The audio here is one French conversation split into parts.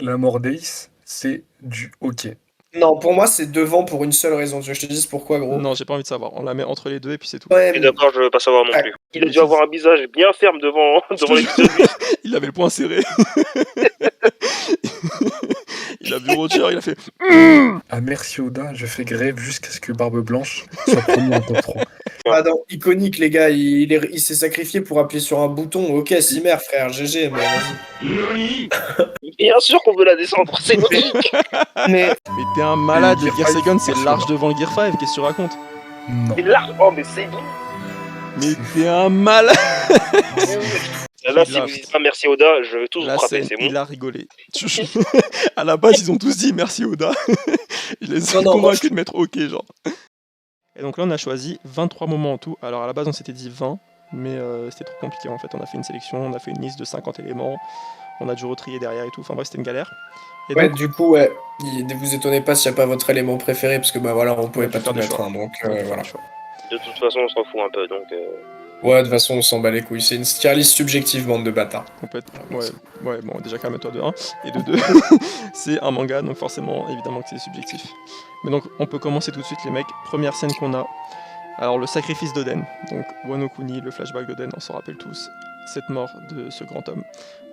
La mort d'Ace, c'est du hockey. Non, pour moi, c'est devant pour une seule raison. Tu veux que je te dise pourquoi, gros? Non, j'ai pas envie de savoir. On la met entre les deux et puis c'est tout. Ouais, Et d'accord, je veux pas savoir non Ah, plus. Il a dû avoir un visage bien ferme devant l'épisode 8. Il avait le poing serré. Il a vu Roger, il a fait. À Merci Oda, je fais grève jusqu'à ce que Barbe Blanche soit promu en top 3. Ah non, iconique, les gars. Il s'est sacrifié pour appuyer sur un bouton. Ok, Simer, frère, GG. Mais vas-y. Bien sûr qu'on veut la descendre, c'est logique. Mais Mais t'es un malade, le Gear Gear 5, Second c'est merci, large Oda. devant le Gear 5, qu'est-ce que tu racontes? Non. C'est large. Oh, mais c'est bon. Mais t'es un malade. Là, si vous dites pas merci Oda, je vais tous vous La frapper, scène, c'est bon. il a rigolé. À la base, ils ont tous dit merci Oda. Je les ai Non, moi, convaincus de mettre OK, genre. Et donc là, on a choisi 23 moments en tout. Alors à la base, on s'était dit 20, mais c'était trop compliqué en fait. On a fait une sélection, on a fait une liste de 50 éléments, on a dû retrier derrière et tout. Enfin bref, c'était une galère. Et ouais, donc, du coup, ouais. Vous étonnez pas s'il n'y a pas votre élément préféré, parce que bah voilà, on pouvait a dû pas faire tout des mettre. choix. Hein, donc on a dû faire voilà. des choix. De toute façon, on s'en fout un peu, donc... Ouais, de toute façon, on s'en bat les couilles. C'est une tier list subjective, bande de bâtards. Complètement. Ouais, bon, déjà calme-toi de 1. Et de 2, c'est un manga, donc forcément, évidemment que c'est subjectif. Mais donc, on peut commencer tout de suite, les mecs. Première scène qu'on a. Alors, le sacrifice d'Oden. Donc, Wano Kuni, le flashback d'Oden, on s'en rappelle tous. Cette mort de ce grand homme.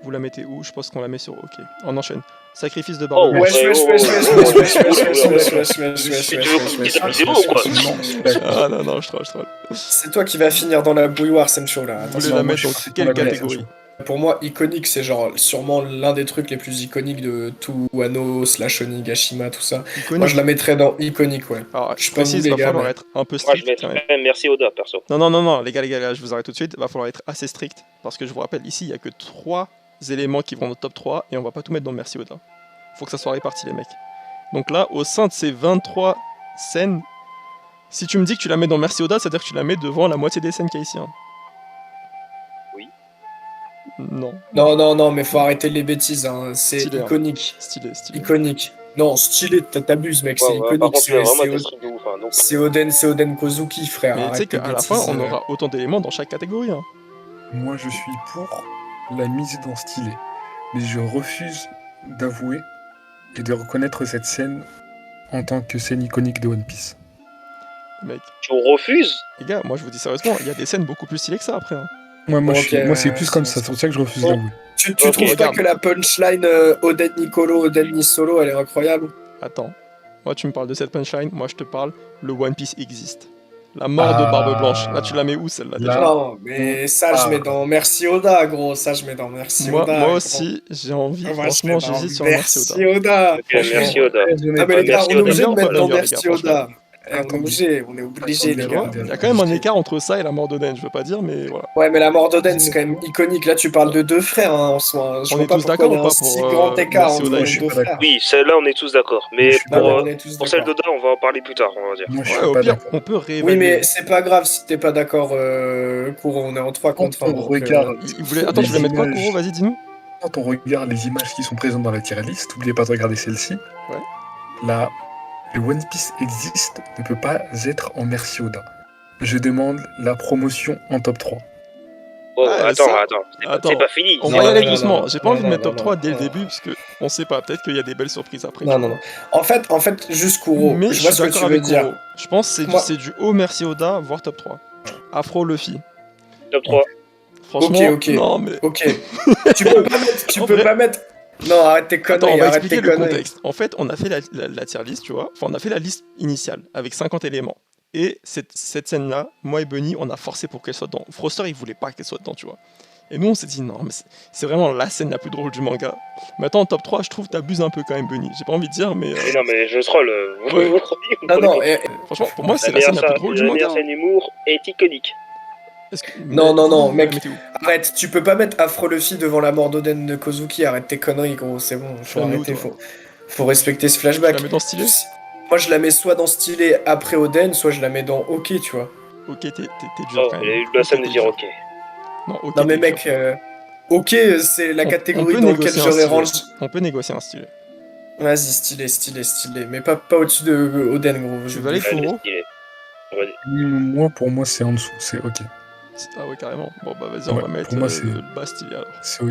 Vous la mettez où? Je pense qu'on la met sur OK. On enchaîne. Sacrifice de Barbe Oh, Blanche. Wesh, wesh, wesh, wesh, wesh, wesh, wesh, wesh, wesh, wesh, wesh, wesh, Tu veux wesh, qu'on wesh, dise la wesh, vidéo wesh, ou quoi? wesh. Ah non, je troll. C'est toi qui vas finir dans la bouilloire, Sencho, là. Vous Attention. voulez la moi, mettre je dans suis quelle pour la catégorie? Pour moi, iconique, c'est genre sûrement l'un des trucs les plus iconiques de tout Wano, slash Onigashima, tout ça. Iconique. Moi, je la mettrais dans iconique, ouais. Alors, Je je sais pas vous, précise, les va gars, falloir mais- être un peu Moi, je strict quand même. mettrais merci Oda, perso. Non, les gars, je vous arrête tout de suite. Va falloir être assez strict. Parce que je vous rappelle, ici, il n'y a que 3 éléments qui vont dans le top 3 et on va pas tout mettre dans Merci Oda. Faut que ça soit réparti, les mecs. Donc là, au sein de ces 23 scènes, si tu me dis que tu la mets dans Merci Oda, c'est-à-dire que tu la mets devant la moitié des scènes qu'il y a ici. Hein. Oui. Non. Non, mais faut arrêter les bêtises, hein. C'est Stylé, hein. iconique. Stylé. Iconique. Non, stylé, t'abuses, mec, c'est Ouais, par iconique. contre, tu as vraiment C'est été strict de ouf, hein, donc... c'est Oden Kozuki, frère. Mais tu sais Arrête tes qu'à la fin, bêtises, on aura autant d'éléments dans chaque catégorie. Hein. Moi, je suis pour la mise dans stylé. Mais je refuse d'avouer et de reconnaître cette scène en tant que scène iconique de One Piece. Mec, Tu refuses? les gars, moi je vous dis sérieusement, il y a des scènes beaucoup plus stylées que ça après. Hein. Moi, Ok, moi c'est plus comme c'est- ça, c'est pour ça que je refuse Bon. d'avouer. Tu Ok, trouves pas regarde. que la punchline Oden Nicolo, Oden ni Solo, elle est incroyable? Attends, moi tu me parles de cette punchline, moi je te parle, le One Piece existe. La mort de Barbe Blanche, là tu la mets où celle-là Là, déjà? Non, mais ça, je Ah. mets dans Merci Oda, gros. Ça, je mets dans Merci Moi Oda. gros. aussi, j'ai envie, Moi, je franchement, mets dans j'hésite sur un Merci Oda. Merci Oda. Ok, merci Oda. Ah, mais les gars, Merci on est Oda. obligé de Bien ou pas mettre bien dans dire, les Merci gars, Oda. On est Attendez. obligé, les Tu gars. vois, il y a quand même un écart entre ça et la mort d'Oden, je veux pas dire, mais voilà. Ouais, mais la mort d'Oden, c'est quand même iconique. Là, tu parles de deux frères, hein, en soi. Je On vois est pas tous pourquoi il y a d'accord ou un pas pour, si grand écart Merci entre Oda, les je suis deux pas frères. d'accord. Oui, celle-là, on est tous d'accord. Je Mais suis pas Non, mais pour, on est tous pour celle d'accord. d'Oda, on va en parler plus tard, on va dire. Moi, je Ouais, suis au pas pire, d'accord. on peut Oui, réévaluer. mais c'est pas grave si t'es pas d'accord, Kouro. On est en 3 contre 1. Quand on regarde, Attends, tu voulais mettre quoi, images- Kuro? Vas-y, dis-nous. quand on regarde les images qui sont présentes dans la tier list, n'oubliez pas de regarder celle-ci. Ouais. Là, le One Piece existe ne peut pas être en Merci Oda. Je demande la promotion en top 3. Oh, Ah, attends, ça- attends. C'est pas fini. On Non, va y aller non, doucement. non, J'ai pas non, envie de non, mettre non, top 3 non, dès le non. début, parce que on sait pas, peut-être qu'il y a des belles surprises après. Non, tu non, vois. non. En fait, juste Kouro, Mais je vois ce que d'accord tu veux avec dire. Kuro. Je pense que Moi- c'est du haut Merci Oda, voire top 3. Afro Luffy. Top 3. Franchement, Ok. non mais. Ok. Tu peux pas mettre. Tu En peux vrai- pas mettre. Non, arrête tes Attends, conneries. on va Arrête expliquer tes le conneries. contexte. En fait, on a fait la tier list, tu vois. Enfin, on a fait la liste initiale avec 50 éléments. Et cette scène-là, moi et Bunny, on a forcé pour qu'elle soit dedans. Froster, il voulait pas qu'elle soit dedans, tu vois. Et nous, on s'est dit, non, mais c'est vraiment la scène la plus drôle du manga. Mais attends, en top 3, je trouve que t'abuses un peu quand même, Bunny. J'ai pas envie de dire, mais. Mais non, mais je troll. Ouais. Non, Franchement, pour moi, c'est la scène la plus drôle du La manga. meilleure scène humour est iconique. Est-ce que- Non, mais vous, mec. la mettez où? arrête. Tu peux pas mettre Afro Luffy devant la mort d'Oden de Kozuki. Arrête tes conneries, gros. C'est bon. Faut la mets où, arrêter. toi Faut respecter ce Tu flashback. la mets dans stylé? Moi, je la mets soit dans stylé après Oden, soit je la mets dans OK, tu vois. Ok, t'es dur Oh, quand même. il a eu le blasphème Ok, de t'es dire dur. ok. Non, ok, Non, mais t'es mec. dur. OK, c'est la On catégorie peut dans laquelle négocier un j'aurais stylé. rangé. On peut négocier un stylé. Vas-y, stylé. Mais pas au-dessus de Oden, gros. Tu veux aller Allez, Kuro? stylé. Vas-y. Moi, pour moi, c'est en dessous, c'est ok. Ah ouais, carrément. Bon, bah vas-y, on Ouais, va mettre pour moi, c'est- le bas stylé alors. C'est ok.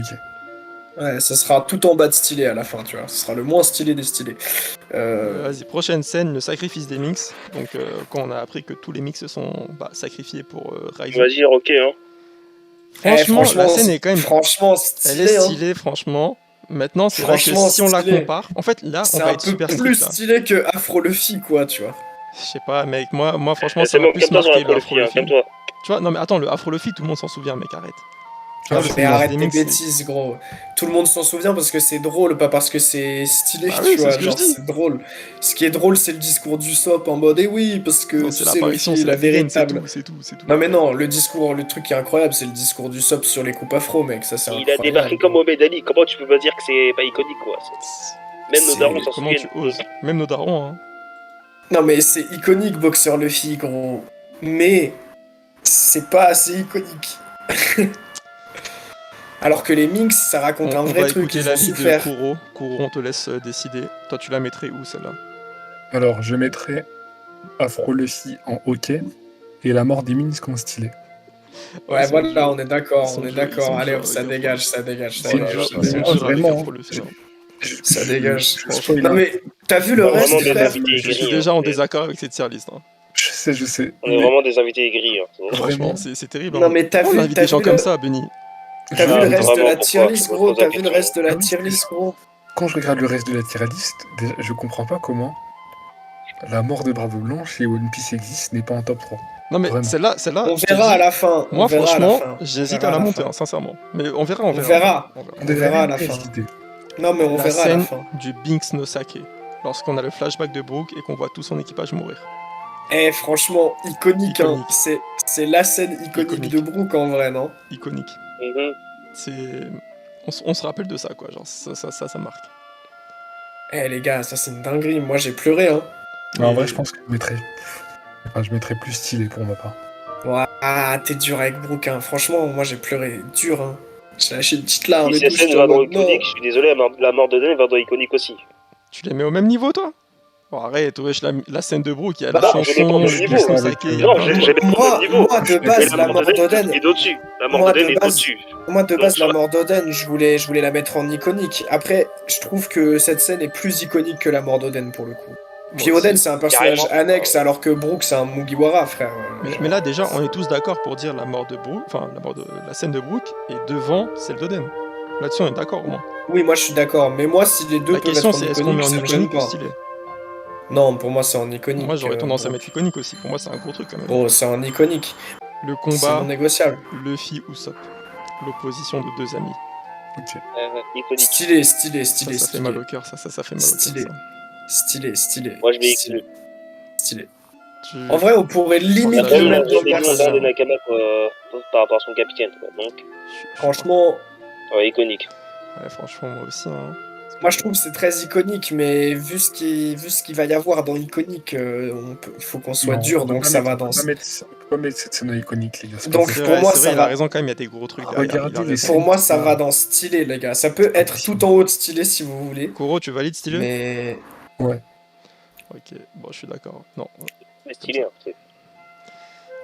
Ouais, ça sera tout en bas de stylé à la fin, tu vois. Ce sera le moins stylé des stylés. Vas-y, prochaine scène, le sacrifice des Minx. Donc, quand on a appris que tous les Minx sont sacrifiés pour Raizo. On va dire ok, hein. Franchement, la scène est quand même. Franchement, Elle est stylé, hein. stylée, franchement. Maintenant, c'est vrai que Franchement, si on la stylé. compare, en fait, là, on C'est va un être peu super plus strict. Là. stylé que Afro Luffy, quoi, tu vois. Je sais pas, mec, moi franchement, ça C'est m'a bon, plus calme-toi sur marqué la le Afro Luffy, hein, Luffy. calme-toi. Tu vois, non mais attends, le Afro Luffy, tout le monde s'en souvient, mec, arrête. Tu Ah, vois, le c'est Mais bon. sacrifice arrête des tes Minx, c'est- bêtises, gros. Tout le monde s'en souvient parce que c'est drôle, pas parce que c'est stylé, Bah tu oui, c'est vois. ce que Genre, je dis. c'est drôle. Ce qui est drôle, c'est le discours du Sop en mode, eh oui, parce que Non, tu c'est sais, l'apparition, Luffy, c'est la la dégaine, c'est véritable. tout, c'est tout, c'est tout. Non, mais non, le discours, le truc qui est incroyable, c'est le discours du Sop sur les coupes afro, mec. Ça, c'est Il a incroyable. débarqué comme Mohamed Ali. Comment tu peux pas dire que c'est pas iconique, quoi? Même nos C'est- darons s'en Comment souviennent. tu oses? Même nos darons, hein. Non, mais c'est iconique, Boxer Luffy, gros. Mais c'est pas assez iconique. Alors que les Minx, ça raconte un On vrai va truc, écouter ils ont l'avis de souffert. Kuro. Kuro, on te laisse décider. Toi, tu la mettrais où, celle-là? Alors, je mettrais Afro Luffy en hockey et la mort des Minsk en stylet. Ouais, ils sont voilà, durs. on est d'accord, Ils sont on est durs, ils d'accord. sont Allez, durs hop, ça avec dégage, Afro. ça dégage, Ils ça sont dégage. durs, ça ils sont dégage. durs avec Vraiment, Afro Luffy. hein. Ça dégage. Je spoil, Non hein. mais, t'as vu le On est reste, vraiment des frère? invités Je suis aigris. déjà en hein. désaccord avec cette tier list. hein. Je sais. On est mais vraiment des invités aigris. Hein. Franchement, Vraiment c'est terrible. Non hein. mais t'as Pourquoi on vu, invite t'as des gens vu comme le... ça, Benny? T'as vu Ah, le reste de vraiment, la pourquoi tier list, tu me gros? poses la T'as vu le question reste de la Ah oui, tier parce list, gros? quand je regarde le reste de la tier list, déjà, je comprends pas comment la mort de Brave Blanche et One Piece existe n'est pas en top 3. Non mais Vraiment. celle-là, On je te verra dis, à la fin. moi on verra à la franchement, fin. j'hésite On à la verra monter, fin. hein, sincèrement. Mais on verra, On verra. on verra. On verra à la bien fin. hésiter. Non mais on La verra à la scène fin. du Binks no Sake, lorsqu'on a le flashback de Brook et qu'on voit tout son équipage mourir. Eh franchement, iconique, hein. Iconique. C'est la scène iconique Iconique. de Brook en vrai, non? Iconique. Mhm. C'est... On se rappelle de ça, quoi. Genre, ça marque. Eh les gars, ça c'est une dinguerie. Moi j'ai pleuré, hein. Mais en Et- vrai, je pense que je mettrais plus stylé pour ma part. Ouah, t'es dur avec Brook, hein. Franchement, moi j'ai pleuré dur, hein. J'ai lâché une petite larme Si et cette tout. scène j'étais va en dans mode, non. iconique, je suis désolé, la mort de Den va dans iconique aussi. Tu les mets au même niveau, toi? Bon, arrête, wesh, la scène de Brook, il y a Bah la non, je les mets chanson, pas au le même Binks niveau. no Sake, il y a Non, plein de je trucs. les mets pas au même niveau. Moi de Mais base, la mort d'Oden. est au-dessus. La mort Moi, de Den de est base- au-dessus. Moi de base, Donc, la mort d'Oden, je voulais la mettre en iconique. Après, je trouve que cette scène est plus iconique que la mort d'Oden pour le coup. Puis Moi Oden, aussi. c'est un personnage Carrément. annexe, alors que Brook, c'est un Mugiwara, frère. Mais là, déjà, on est tous d'accord pour dire la mort de Brook, enfin, la scène de Brook est devant celle d'Oden. Là-dessus, on est d'accord, au moins. Oui, moi je suis d'accord. Mais moi, si les deux La peuvent question, être en c'est est-ce qu'on met iconique, en ça me gêne iconique ou pas. stylé? Non, pour moi, c'est en iconique. Moi, j'aurais tendance à bon. mettre iconique aussi. Pour moi, c'est un gros truc, quand même. Bon, c'est en iconique. Le C'est combat non négociable. Luffy-Usopp. L'opposition de deux amis. Ok. iconique. Stylé. Ça fait mal au cœur, ça fait mal au Stylé. cœur, Stylé. Moi, je mets Stylé. Stylé. ça. En vrai, on pourrait limite Partage le la mettre dans J'aime le bien personnage. l'odeur personnage. de Nakama par rapport à son capitaine. Quoi. Donc, Franchement, ouais, iconique. Ouais, franchement, moi aussi. Hein. moi je trouve que c'est très iconique, mais vu ce qu'il va y avoir dans iconique, il faut qu'on soit Non, dur, on peut donc pas ça mettre- va on peut dans. pas mettre- on peut pas mettre cette scène iconique, les gars. c'est Donc, pas C'est pour vrai, moi, c'est ça vrai, il va. a raison quand même, il y a des gros trucs derrière. Regardez il a les raison. scènes. Pour moi, ça va dans stylé, les gars. Ça peut être tout en haut de stylé si vous voulez, Kuro, tu valides stylé? mais Ok, bon, je suis d'accord. Non. C'est stylé. Hein. C'est-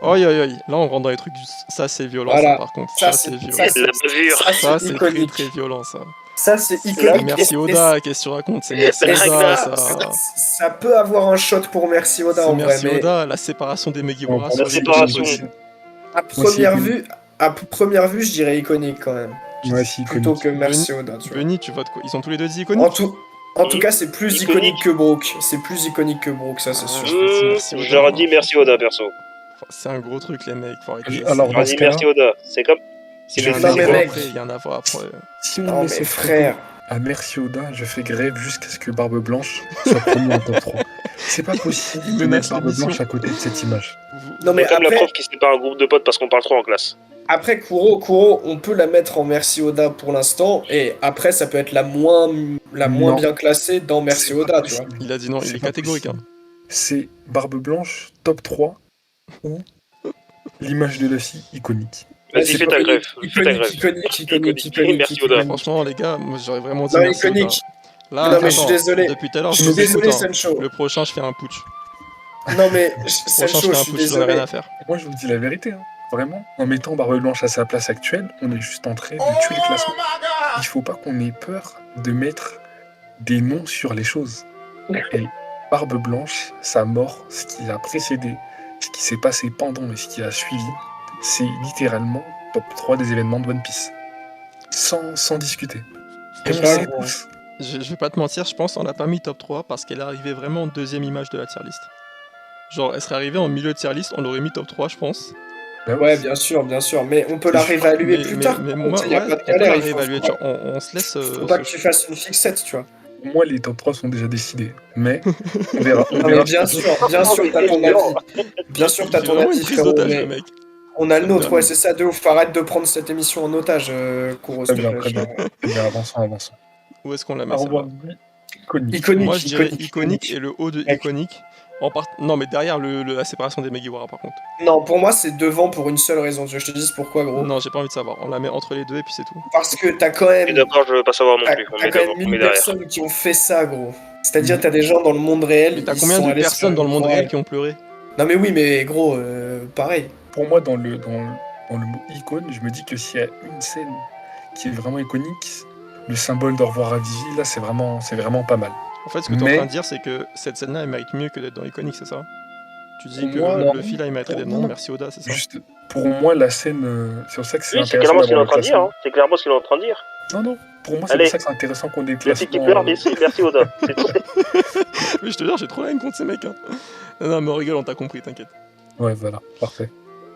Oi, là on rentre dans les trucs du... Ça c'est violent, Voilà. ça par contre. Ça, Ça, c'est- c'est violent. ça, La bavure. Ça c'est très iconique. très violent, ça. Ça, c'est C'est iconique. Merci Et- Oda, qu'est-ce que tu racontes? C'est Merci Mais Oda, ça, ça. Ça peut avoir un shot pour Merci Oda C'est en vrai, Merci mais Oda, la séparation des Mugiwara Bon, sur la les séparation. deux aussi. côtés. à Moi, c'est première iconique. vue, je dirais iconique quand même, Ouais, si, plutôt iconique. que Merci Oda. Tu vois. Benny, tu votes quoi? Ils ont tous les deux dit En iconique? tout cas, c'est plus Iconique. iconique que Brook. C'est plus iconique que Brook, ça c'est Ah, sûr. je vais dire merci Oda. J'aurais dit merci Oda, perso. C'est un gros truc, les mecs, faut arrêter. Alors, C'est- dans J'aurais ce dit cas-là, merci Oda. C'est comme. C'est j'ai les un Non, mais il y en a mec. après, il y en a après. si on Non met mais cette frère, à Merci Oda, je fais grève jusqu'à ce que Barbe Blanche soit promu en top 3. C'est pas possible Il de menace mettre Barbe l'émission. Blanche à côté de cette image. non mais C'est comme la après, prof qui sépare un groupe de potes parce qu'on parle trop en classe. après Kuro, on peut la mettre en Merci Oda pour l'instant, et après ça peut être la moins Non. bien classée dans Merci C'est Oda, pas tu vois. possible. Il a dit non, il C'est est pas catégorique. Hein. possible. C'est Barbe Blanche, top 3, ou l'image de Luffy, iconique. Vas-y, c'est fais pas ta grève. Fais ta grève. Iconique. Merci Oda. Franchement, les gars, moi j'aurais vraiment dit Non, merci Oda. iconique. Là, Non, mais je suis attends, désolé. depuis tout à l'heure, Je je suis vous écoute. désolé, Hein. Sencho. Le prochain, je fais un putsch. Non mais Le prochain, Sencho, je je fais un suis putsch, j'en ai désolé. rien à faire. Moi, je vous dis la vérité, hein. Vraiment. En mettant Barbe Blanche à sa place actuelle, on est juste en train de tuer le classement. il faut pas qu'on ait peur de mettre des noms sur les choses. Et Barbe Blanche, sa mort, ce qui a précédé, ce qui s'est passé pendant et ce qui a suivi, c'est littéralement top 3 des événements de One Piece. Sans discuter. Et on pas, sait gros. tous. Je vais pas te mentir, je pense qu'on l'a pas mis top 3 parce qu'elle est arrivée vraiment en deuxième image de la tier list. Genre, elle serait arrivée en milieu de tier list, on l'aurait mis top 3, je pense. Bah oui. Ouais, bien sûr, mais on peut la réévaluer plus tard. Mais Par moi, contre, il y a ouais, pas on de peut galère, la il faut réévaluer, tu vois, on se laisse... faut pas que tu fasses une fixette, tu vois. Pour moi, les top 3 sont déjà décidés. Mais on verra. On Non, verra. mais bien sûr, t'as ton avis. Bien sûr, t'as Il fait ton vraiment une avis, prise frérot, d'otage, mais le mec. on a le J'aime nôtre, bien. ouais, c'est ça, de ouf. Arrête de prendre cette émission en otage, Kuro, Très s'il te bien, plaît. très bien. Très bien, avançons. Où est-ce qu'on la met, Au celle-là? revoir. Iconique. Iconique, Moi, je dirais iconique. iconique et le haut de Mec. iconique. Non, mais derrière la séparation des Megiwara, par contre. Non, pour moi, c'est devant pour une seule raison. Tu veux que je te dise pourquoi, gros? Non, j'ai pas envie de savoir. On la met entre les deux et puis c'est tout. Parce que t'as quand Et même. d'accord, je veux pas savoir non T'as plus. On t'as met quand devant, même on 1000 met derrière. personnes qui ont fait ça, gros. C'est-à-dire, t'as des gens dans le monde réel. Mais t'as ils combien sont de allés personnes sur dans le monde une réel forêt. qui ont pleuré? Non, mais oui, mais gros, pareil. Pour moi, dans le mot icône, je me dis que s'il y a une scène qui est vraiment iconique, le symbole d'au revoir à Vivi, là, c'est vraiment pas mal. En fait, ce que t'es en Mais- train de dire, c'est que cette scène-là, elle mérite mieux que d'être dans iconique, c'est ça? Tu dis Pour que moi, non. Luffy, là, il mériterait d'être Non. non, merci Oda, c'est ça? Juste, pour moi, la scène, c'est pour ça que c'est Oui, c'est intéressant clairement ce qu'il est en d'avoir train le de dire. classement. Hein. C'est clairement ce qu'il est en train de dire. Non, pour moi, c'est Allez. pour ça que c'est intéressant qu'on ait le Merci classement. Tipper, merci Oda. C'est tout. Mais je te jure, j'ai trop la haine contre ces mecs. Hein. Non, mais on rigole, on t'a compris, t'inquiète. Ouais, voilà, parfait.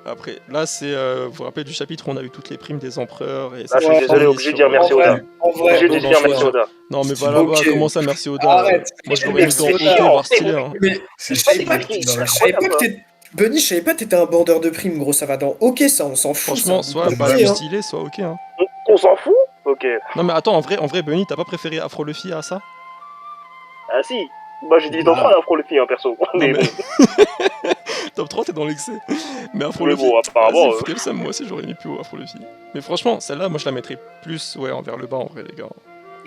Après, là, c'est. Vous vous rappelez du chapitre où on a eu toutes les primes des empereurs et Ah, je suis Ouais, désolé, obligé de dire merci En Oda. vrai, en vrai, Obligé de ok, dire merci Oda. Non, mais Si, voilà, ok. comment ça, merci Oda Arrête. Moi, je l'aurais mis dans Merci OK, Oda. voire stylé. Hein. Mais C'est je savais chiant, pas mais que il a je raison. savais pas que t'étais. Bunny, je savais pas que t'étais un border de prime, gros. Ça va dans ok, ça, on s'en fout. Franchement, ça. soit Comme pas dit, plus hein. stylé, soit OK. Hein. On s'en fout? Ok. Non, mais attends, en vrai, Bunny, t'as pas préféré Afro Luffy à ça? Ah si. Bah j'ai dit dans Ah. 3 Afro Luffy, hein, perso. Mais mais- bon. Top 3, t'es dans l'excès. Mais Afro Mais Luffy. bon, apparemment, Vas-y, foutez le seum, moi aussi, j'aurais mis plus haut Afro Luffy. Mais franchement, celle-là, moi, je la mettrais plus, ouais, envers le bas, en vrai, les gars.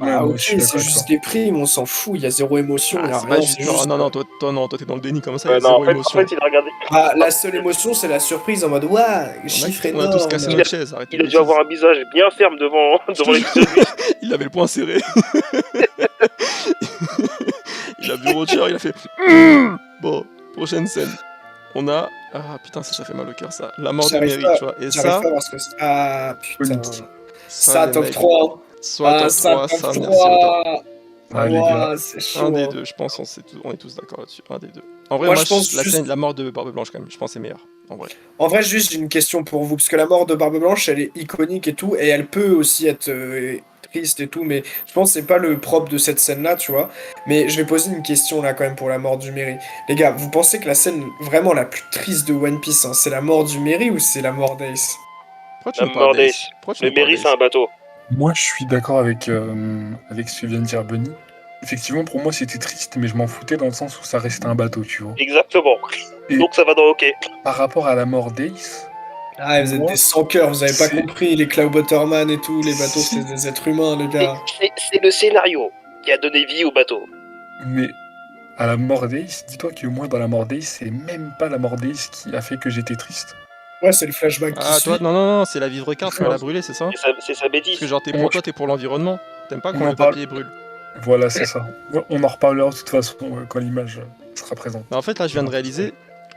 Ouais, Ah, moi, ok, je suis d'accord c'est avec juste toi. des primes, on s'en fout. Il y a zéro émotion, il y a C'est rien. pas juste. c'est Non, juste- non, toi, t'es dans le déni comme ça, il y a Non, zéro en fait, émotion. il a regardé. Ah, la seule émotion, c'est la surprise en mode ouah, chiffre On a tous énorme. cassé Il notre chaise, arrêtez. Il a les dû avoir bêtises. un visage bien ferme devant l'épisode 8. Il avait le poing serré. Il a vu Roger, il a fait. Bon, prochaine scène. On a. Ah putain, ça fait mal au cœur ça. La mort de J'arrive Mary, pas- tu vois. Et J'arrive ça, pas parce que. Ah putain. Ça, les top mecs, 3. soit Ah, top ça, 3, top ça, merci Oda. 3. Ah, les gars. Ouah, c'est chaud. Un des hein. deux, je pense, on est tous d'accord là-dessus. Un des deux. En vrai, Moi, moi, je pense la juste- scène, la mort de Barbe Blanche, quand même, je pense c'est meilleur. En vrai. En vrai, juste j'ai une question pour vous, parce que la mort de Barbe Blanche, elle est iconique et tout, et elle peut aussi être triste et tout, mais je pense que c'est pas le propre de cette scène-là, tu vois. Mais je vais poser une question là quand même pour la mort du Merry. Les gars, vous pensez que la scène vraiment la plus triste de One Piece, hein, c'est la mort du Merry ou c'est la mort d'Ace? Pourquoi tu La me parles mort d'Ace d'Ace. Pourquoi tu Le me parles Berry, c'est d'Ace un bateau. Moi, je suis d'accord avec ce que vient de dire Bunny. Effectivement, pour moi, c'était triste, mais je m'en foutais dans le sens où ça restait un bateau, tu vois. Exactement. Et- Donc ça va dans OK. Par rapport à la mort d'Ace, Ah, vous êtes Moi, des sans-cœur, vous avez pas c'est- compris, les Cloudbotterman et tout, les bateaux, Si. c'est des êtres humains, les gars. C'est le scénario qui a donné vie au bateau. mais à la mort d'Ace, dis-toi que moi, dans la mort d'Ace, c'est même pas la mort d'Ace qui a fait que j'étais triste. Ouais, c'est le flashback qui Ah, suit. toi, non, c'est la vivre carte quand elle a brûlé, c'est ça? C'est sa bêtise. Parce que genre, t'es Moi, pour toi, t'es pour l'environnement. T'aimes pas On quand en le parle. papier brûle. Voilà, c'est ça. Ouais, on en reparlera de toute façon quand l'image sera présente. Mais en fait, là, je viens de réaliser,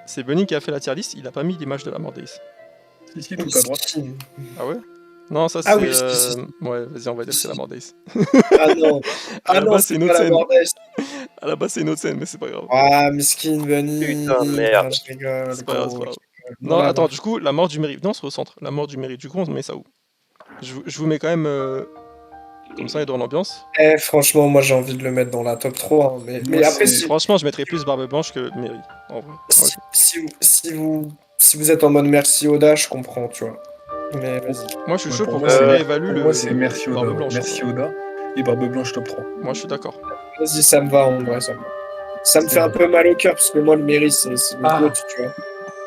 c'est Bunny qui a fait la tier list, il a pas mis l'image de la mort d'Ace. Si, tout à droite. Ah ouais? Non, ça c'est. Ah oui, si. Ouais, vas-y, on va dire que c'est la mort d'Ace. Ah non, À ah la non, base, c'est c'est une pas autre la scène. mort d'Ace. À la base, c'est une autre scène, mais c'est pas grave. Ah, miskin Bunny. Putain, merde. Ah, je rigole, C'est pas grave, c'est gros. pas grave. Non, Voilà, attends, bon. du coup, la mort du mérite. Non, on se recentre. La mort du mérite. Du coup, on met ça où? Je vous mets quand même. Comme ça, il est dans l'ambiance. Eh, franchement, moi j'ai envie de le mettre dans la top 3. hein, mais Moi, après, c'est- Franchement, je mettrais plus Barbe Blanche que Mary. En vrai. Ouais. si vous êtes en mode merci Oda, je comprends, tu vois. Mais vas-y. Moi, je suis Ouais, chaud pour pour moi, qu'on c'est- réévalue Pour le. moi, c'est Merci Barbe Oda. Blanche. Merci Oda et Barbe Blanche top 3. Moi, je suis d'accord. Vas-y, ça me va en vrai, ça me va. Ça me C'est fait un vrai. peu mal au cœur parce que moi, le mairie, c'est le Ah. GOAT, tu vois.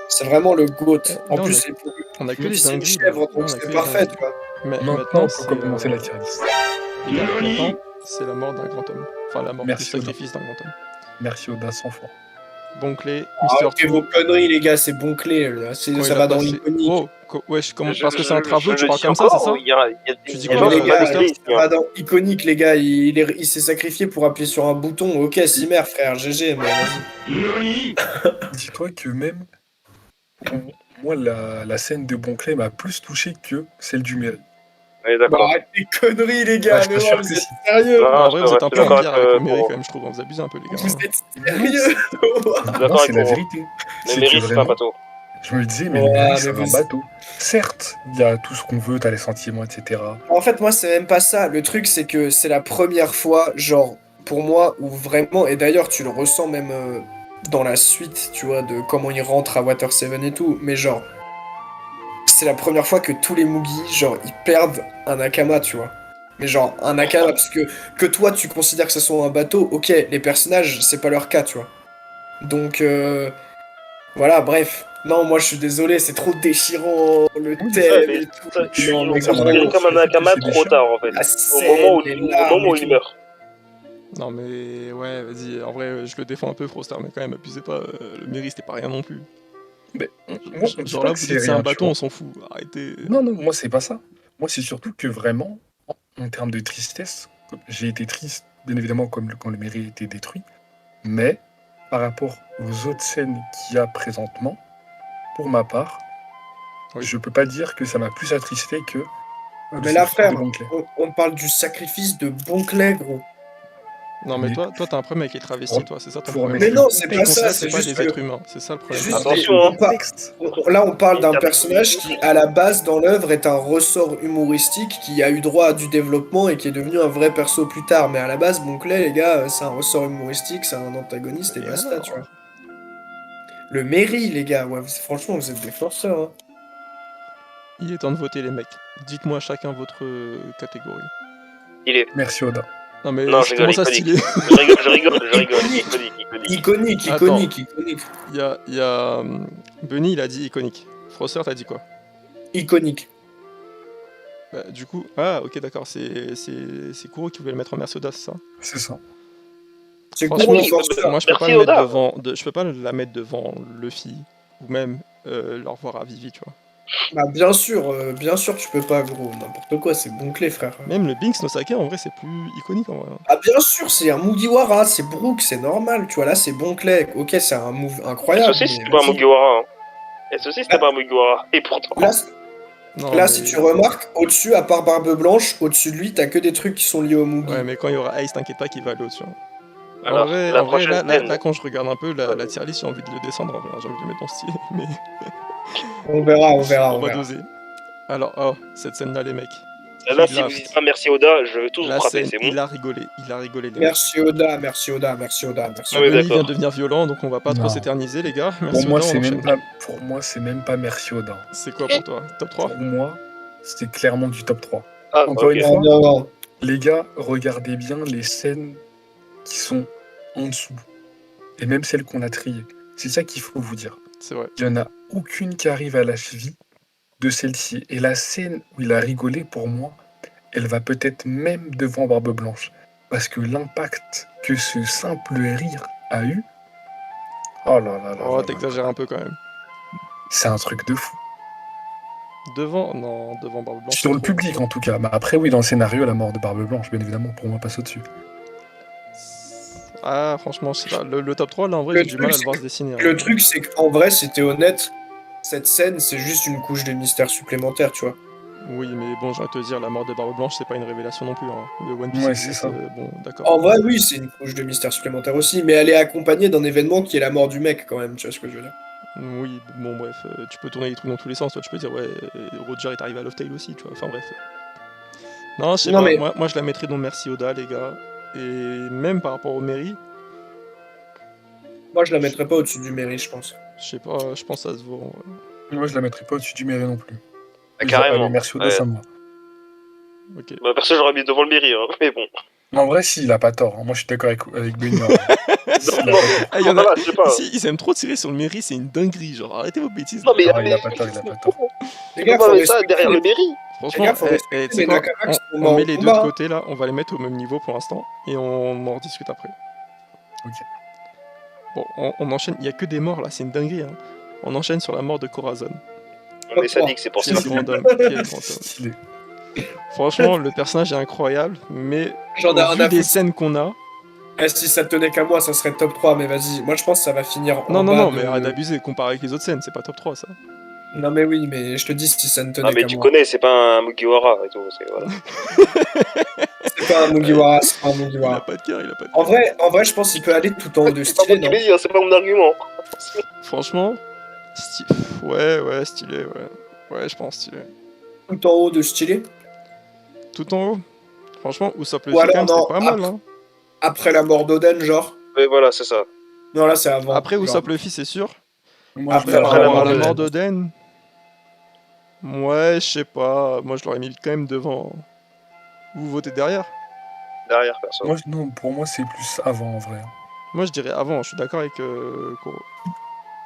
C'est vraiment le GOAT. En Là, plus, on c'est On a que c'est les une dingueries. là. chèvre, Là, on donc a que c'est les parfait, dingueries. tu vois. Mais Maintenant, maintenant, on peut commencer la tier list. les gars, maintenant, c'est la mort d'un grand homme. Enfin, la mort Merci, du Oda. sacrifice d'un grand homme. Merci Oda 100 fois. Bonclé, Mister Arrêtez Two. vos conneries, les gars, c'est Bonclé. Là. Quand Ça il a va dans passé. l'iconique. Oh, wesh, parce que c'est un traveux, tu parles comme ça, c'est ça? Tu dis Il y a quoi, des Les gens qui gars, sont pas Foster? ça va dans iconique, les gars. Il s'est sacrifié pour appuyer sur un bouton. Ok, Simer, frère, GG, mais vas-y. Dis-toi que même moi, la scène de Bonclay m'a plus touché que celle du Mairie. Oui, Bah, d'accord. arrête les conneries, les gars. Ouais, je mais t'assure vous que êtes si. sérieux? Non, En je vrai, te vous êtes je un suis peu en d'accord guerre avec avec le mairie Koro. quand même, je trouve. Vous abusez un peu, les gars. Vous êtes Non, sérieux? D'accord non, c'est avec la Koro. vérité. Le C'est que mairie, c'est pas un vraiment, bateau. je me disais, mais Ouais, le Mairie, mais c'est un vous- bateau. Certes, il y a tout ce qu'on veut, t'as les sentiments, etc. En fait, moi, c'est même pas ça. Le truc, c'est que c'est la première fois, genre, pour moi, où vraiment, et d'ailleurs, tu le ressens même dans la suite, tu vois, de comment il rentre à Water 7 et tout, mais genre, c'est la première fois que tous les Mugi, genre, ils perdent un Nakama, tu vois. Mais genre, un Nakama, parce que toi, tu considères que ce soit un bateau, ok, les personnages, c'est pas leur cas, tu vois. Donc, voilà, bref. Non, moi, je suis désolé, c'est trop déchirant, le Oui, thème mais et tout. je suis Non, mais entièrement gros, considéré d'accord comme sur un le fait que Nakama c'est trop déchirant. tard, en fait. la Au moment où, scène, les au larmes moment où et il tout. meurt. Non, mais ouais, vas-y. En vrai, je le défends un peu, Froster, mais quand même, abusez pas. Le mairie, c'était pas rien non plus. Mais moi, on dit Genre pas là, que vous c'est dites c'est un rien, tu bateau, vois. on s'en fout. Arrêtez. Non, non, moi, c'est pas ça. Moi, c'est surtout que vraiment, en termes de tristesse, j'ai été triste, bien évidemment, comme quand le Mairie a été détruit, mais par rapport aux autres scènes qu'il y a présentement, pour ma part, Oui. je peux pas dire que ça m'a plus attristé que Ouais, le mais là, sacrifice de frère, Bonclay. on parle du sacrifice de Bonclay, gros. Non, mais Mais toi, t'as un problème avec les travestis, toi, c'est ça ton pour problème. remettre Mais le non, c'est Tu pas contexte, ça, considères que c'est c'est pas juste des êtres que. humains, c'est ça le problème. Juste, Attention, on hein. contexte. Là, on parle d'un personnage qui, à la base, dans l'œuvre, est un ressort humoristique qui a eu droit à du développement et qui est devenu un vrai perso plus tard. Mais à la base, Bonclay, les gars, c'est un ressort humoristique, c'est un antagoniste et Et basta, alors tu vois. Le Mairie, les gars, ouais, franchement, vous êtes des forceurs, hein. Il est temps de voter, les mecs. Dites-moi chacun votre catégorie. Il est. Merci Oda. Non, mais Non, je rigole, comment ça, iconique. stylé? Je rigole. Iconique. Iconique. Iconique, Attends. iconique. Il y a Bunny, il a dit iconique. Froster, t'as dit quoi? Iconique. Bah, du coup, ah, ok, d'accord, c'est Kuro qui voulait le mettre en Mercedes, c'est ça? C'est ça. C'est Franchement, cool, forceur. moi je peux Merci, pas le mettre Oda. devant, je peux pas la mettre devant Luffy ou même le revoir à Vivi, tu vois. Bah, bien sûr, tu peux pas, gros. N'importe quoi, c'est Bonclay, frère. Même le Binks no Sake, en vrai, c'est plus iconique en vrai. Ah, bien sûr, c'est un Mugiwara, c'est Brook, c'est normal. Tu vois, là, c'est Bonclay. Ok, c'est un move Et incroyable. ceci, mais c'était pas un vas-y. Mugiwara. Hein. Et ceci, c'était pas un Mugiwara. Et pourtant. Là, Non, là mais... si tu remarques, au-dessus, à part Barbe Blanche, au-dessus de lui, t'as que des trucs qui sont liés au Mugi. Ouais, mais quand il y aura Ace, t'inquiète pas qu'il va aller au-dessus. Hein. Alors, la En vrai prochaine là, scène. quand je regarde un peu la tier list, j'ai envie de le descendre, en vrai, j'ai envie de le mettre en style, mais On verra. on va doser. Alors, oh, cette scène-là, les mecs. Là, si Kid vous Laughed. dites pas merci Oda, je vais tous vous La frapper, scène, c'est bon. il a rigolé, les mecs. Merci Oda. Ah oui, Bunny d'accord. vient de devenir violent, donc on va pas trop Non. s'éterniser, les gars. Pour Merci moi, Oda, on enchaîne. pour moi, c'est même pas merci Oda. C'est quoi pour toi? Top 3? Pour moi, c'est clairement du top 3. Ah, Encore ok. une fois, Non. les gars, regardez bien les scènes qui sont en dessous. Et même celles qu'on a triées. C'est ça qu'il faut vous dire. C'est vrai. Il n'y en a aucune qui arrive à la cheville de celle-ci. Et la scène où il a rigolé, pour moi, elle va peut-être même devant Barbe Blanche. Parce que l'impact que ce simple rire a eu, oh là là là Oh, là t'exagères un peu quand même. c'est un truc de fou. Devant Barbe Blanche. Sur le c'est trop. public en tout cas. Mais après oui, dans le scénario, la mort de Barbe Blanche, bien évidemment, pour moi passe au-dessus. Ah, franchement, je sais pas. Le top 3, là, en vrai, Le j'ai du mal à truc, le voir se dessiner. Hein. Le truc, c'est qu'en vrai, si t'es honnête, cette scène, c'est juste une couche de mystère supplémentaire, tu vois. Oui, mais bon, j'ai envie de te dire, la mort de Barbe Blanche, c'est pas une révélation non plus. Hein. Le One Piece Ouais, existe, c'est ça. bon, d'accord. En vrai, oui, c'est une couche de mystère supplémentaire aussi, mais elle est accompagnée d'un événement qui est la mort du mec, quand même, tu vois ce que je veux dire. Oui, bon, bref, tu peux tourner les trucs dans tous les sens. Toi, tu peux dire, ouais, Roger est arrivé à Love Tale aussi, tu vois. Enfin, bref. Non, je sais Non, pas. mais- Moi, je la mettrais dans Merci Oda, les gars. Et même par rapport au Mairie, Moi, je la mettrais pas au-dessus du mairie, je pense. je sais pas, je pense que ça se vaut. En vrai. Moi je la mettrais pas au-dessus du Mairie non plus. Ah, carrément. Allez, merci Oda, Ouais. ça me va. Ok. Bah, perso, j'aurais mis devant le mairie, hein. Mais bon. En vrai, si, il a pas tort. Hein. Moi je suis d'accord avec Benny. Non, Ah, il y en a- voilà, je sais pas. Ici, ils aiment trop tirer sur le Mairie, c'est une dinguerie. Genre, arrêtez vos bêtises. Non, là. mais, Non, il a pas tort, il a pas tort. Les gars, non, faut mais ça, respecter derrière les- le mairie. Franchement, Les gars, faut respecter tu sais les quoi, Nakamas qui sont on morts met au les deux combat, de hein. côté là, on va les mettre au même niveau pour l'instant et on en rediscute après. Ok. Bon, on enchaîne, il y a que des morts là, c'est une dinguerie. Hein. On enchaîne sur la mort de Corazon. On est sadique, c'est pour Quel ça. grand homme, quel grand homme. Stylé. Franchement, le personnage est incroyable, mais J'en ai au rien vu à des foutre. scènes qu'on a... Eh, si ça tenait qu'à moi, ça serait top 3, mais vas-y. Moi, je pense que ça va finir en Non, bas non, de- mais arrête d'abuser, comparé avec les autres scènes, c'est pas top 3 ça. Non, mais oui, mais je te dis si ça ne tenait Ah, mais qu'à tu moi. connais, c'est pas un Mugiwara et tout. Voilà. C'est pas un Mugiwara, c'est pas un Il a Mugiwara. pas de cœur, il a pas de cœur. En vrai, je pense qu'il peut aller tout en haut de C'est pas stylé, moi qui non? l'ai dit, hein, c'est pas mon argument. Franchement, ouais, stylé, ouais. Ouais, je pense stylé. Tout en haut de stylé. Tout en haut. Franchement, Usopp Ou Luffy, quand alors, même, non, c'était pas mal, hein. Après la mort d'Oden, genre. Mais voilà, c'est ça. Non, là, c'est avant. Après genre. Usopp Luffy, c'est sûr. Moi, Après, je mets après à la Par mort la d'Oden. mort d'Oden. Ouais, je sais pas. Moi, je l'aurais mis quand même devant. Vous votez derrière? Derrière, perso. Non, pour moi, c'est plus avant en vrai. Moi, je dirais avant. Je suis d'accord avec Koro.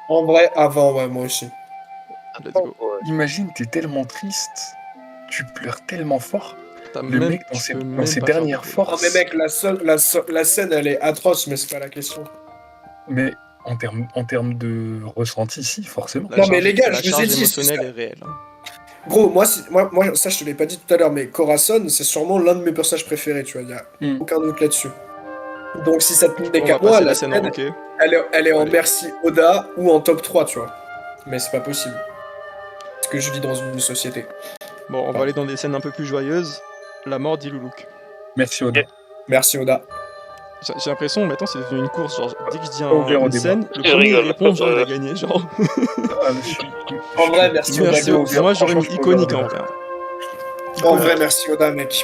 En vrai, avant, ouais, moi aussi. Let's go. Ouais. Imagine, t'es tellement triste, tu pleures tellement fort. T'as Le même- mec, tu peux dans même ses pas faire dernières de- Non, forces, mais mec, la scène, elle est atroce, mais c'est pas la question. mais en termes de ressenti, si, forcément. La Non, mais charge- les gars, la je vous ai charge dit, émotionnelle c'est est réelle. Hein. Gros, moi, ça, je te l'ai pas dit tout à l'heure, mais Corazon, c'est sûrement l'un de mes personnages préférés, tu vois, y a Hmm. aucun doute là-dessus. Donc, si ça tenait On qu'à va moi, passer la la scène en scène, hockey. elle est en Allez. merci Oda ou en top 3, tu vois. Mais c'est pas possible. Parce que je vis dans une société. Bon, on va aller dans des scènes un peu plus joyeuses. La mort d'Iluluk. Merci Oda. Merci Oda. J'ai l'impression maintenant c'est devenu une course. Genre, dès que je dis Ouvrir au une débat. scène, le Je premier il rigole. répond, genre il a gagné. Genre, Ah, je suis- En vrai, merci Oda. merci. gros. Moi j'aurais mis franchement, je peux iconique en ouvrir vrai. En vrai, merci Oda, mec.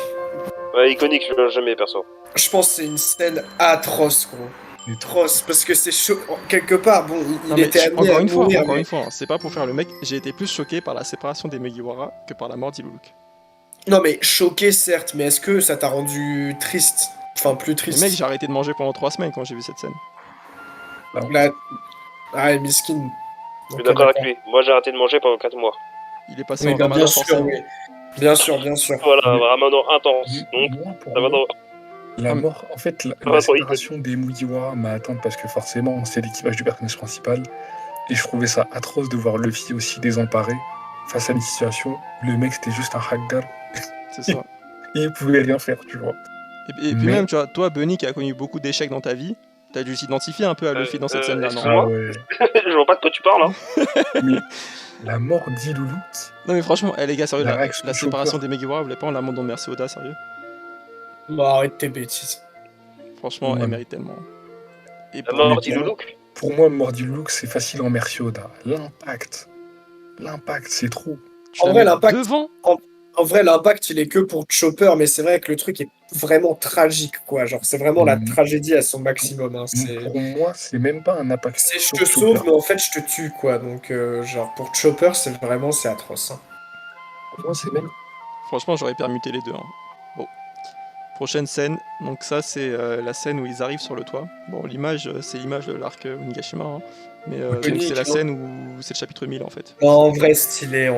Ouais, iconique, je l'ai jamais, perso. Je pense que c'est une scène atroce, gros. Il est trop- Atroce, parce que c'est chaud. Quelque part, bon, il Non, mais était amené encore à une fois, mourir, encore mais- une fois, hein, c'est pas pour faire le mec. J'ai été plus choqué par la séparation des Mugiwara que par la mort d'Iluluk. Non, mais choqué, certes, mais est-ce que ça t'a rendu triste? Enfin, plus Mais triste. mec, j'ai arrêté de manger pendant 3 semaines quand j'ai vu cette scène. La... Ah, miskin. Je suis d'accord avec lui. Moi, j'ai arrêté de manger pendant 4 mois. Il est passé Oui, en bah, ramadan bien sûr, forcément. oui. Bien sûr, bien sûr. Voilà, Mais- ramadan intense. Donc, Moi, pour ça va moi, dans. la Ah, mais- mort, en fait, va la dans séparation des Mugiwara m'a atteint parce que forcément, c'est l'équipage du personnage principal. Et je trouvais ça atroce de voir Luffy aussi désemparé face à une situation où le mec c'était juste un hackgar C'est ça. et il pouvait rien faire, tu vois. Et puis Mais- même, tu vois, toi, Bunny, qui a connu beaucoup d'échecs dans ta vie, t'as dû s'identifier un peu à Luffy dans cette scène-là, non excuse-moi. ouais. Je vois pas de quoi tu parles, hein. Mais la mort d'Iluluk, Non mais franchement, les gars, sérieux, La la réaction séparation Chopper. des Mugiwara, vous voulez pas en l'amende de Merci Oda, sérieux? Bon, arrête tes bêtises. Franchement, Ouais. elle mérite tellement. Et La pour- mort Mais d'Iluluk. pour moi, mort d'Iluluk, c'est facile en merci Oda. L'impact, c'est trop. tu En la vrai, mets l'impact- devant. En vrai, l'impact, il est que pour Chopper, mais c'est vrai que le truc est vraiment tragique, quoi. Genre, c'est vraiment la Mm. tragédie à son maximum. Hein. Pour moi, c'est même pas un impact. C'est je sur te Chopper. sauve, mais en fait, je te tue, quoi. Donc, genre, pour Chopper, c'est atroce. Hein. Pour moi, c'est même. Franchement, j'aurais permuté les deux. Hein. Bon. Prochaine scène, donc ça c'est la scène où ils arrivent sur le toit. Bon, l'image, c'est l'image de l'arc Onigashima, hein. Mais donc, Iconique, c'est la non scène où c'est le chapitre 1000 en fait. Non, en vrai, stylé,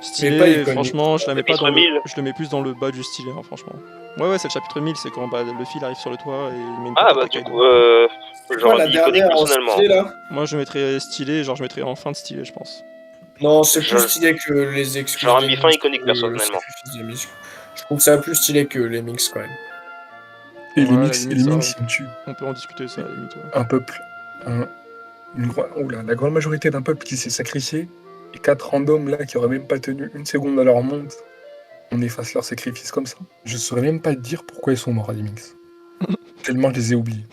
Stylé, pas iconique. franchement, je la mets pas Chapitre dans 1000. je le mets plus dans le bas du stylé, hein, franchement. Ouais, c'est le chapitre 1000, c'est quand Luffy il arrive sur le toit et il met une Ah, patate bah, à du Kaido. coup, Quoi, j'aurais la dit iconique dernière en personnellement. stylé, là? Moi je mettrais stylé, genre je mettrais en fin de stylé, je pense. Non, c'est Je- plus stylé que les excuses. J'aurais des mis fin Minx, iconique, le personnellement. sacrifice des Minx. Je trouve ça plus stylé que les Minx, quand même. Et Ouais, les à la mix, limite, les ça, Minx, ils me tuent. On peut en discuter ça à la limite. Ouais. Un peuple, la grande majorité d'un peuple qui s'est sacrifié, et 4 randoms là qui auraient même pas tenu une seconde dans leur monde, on efface leur sacrifice comme ça. Je saurais même pas te dire pourquoi ils sont morts, les Minx. Tellement je les ai oubliés.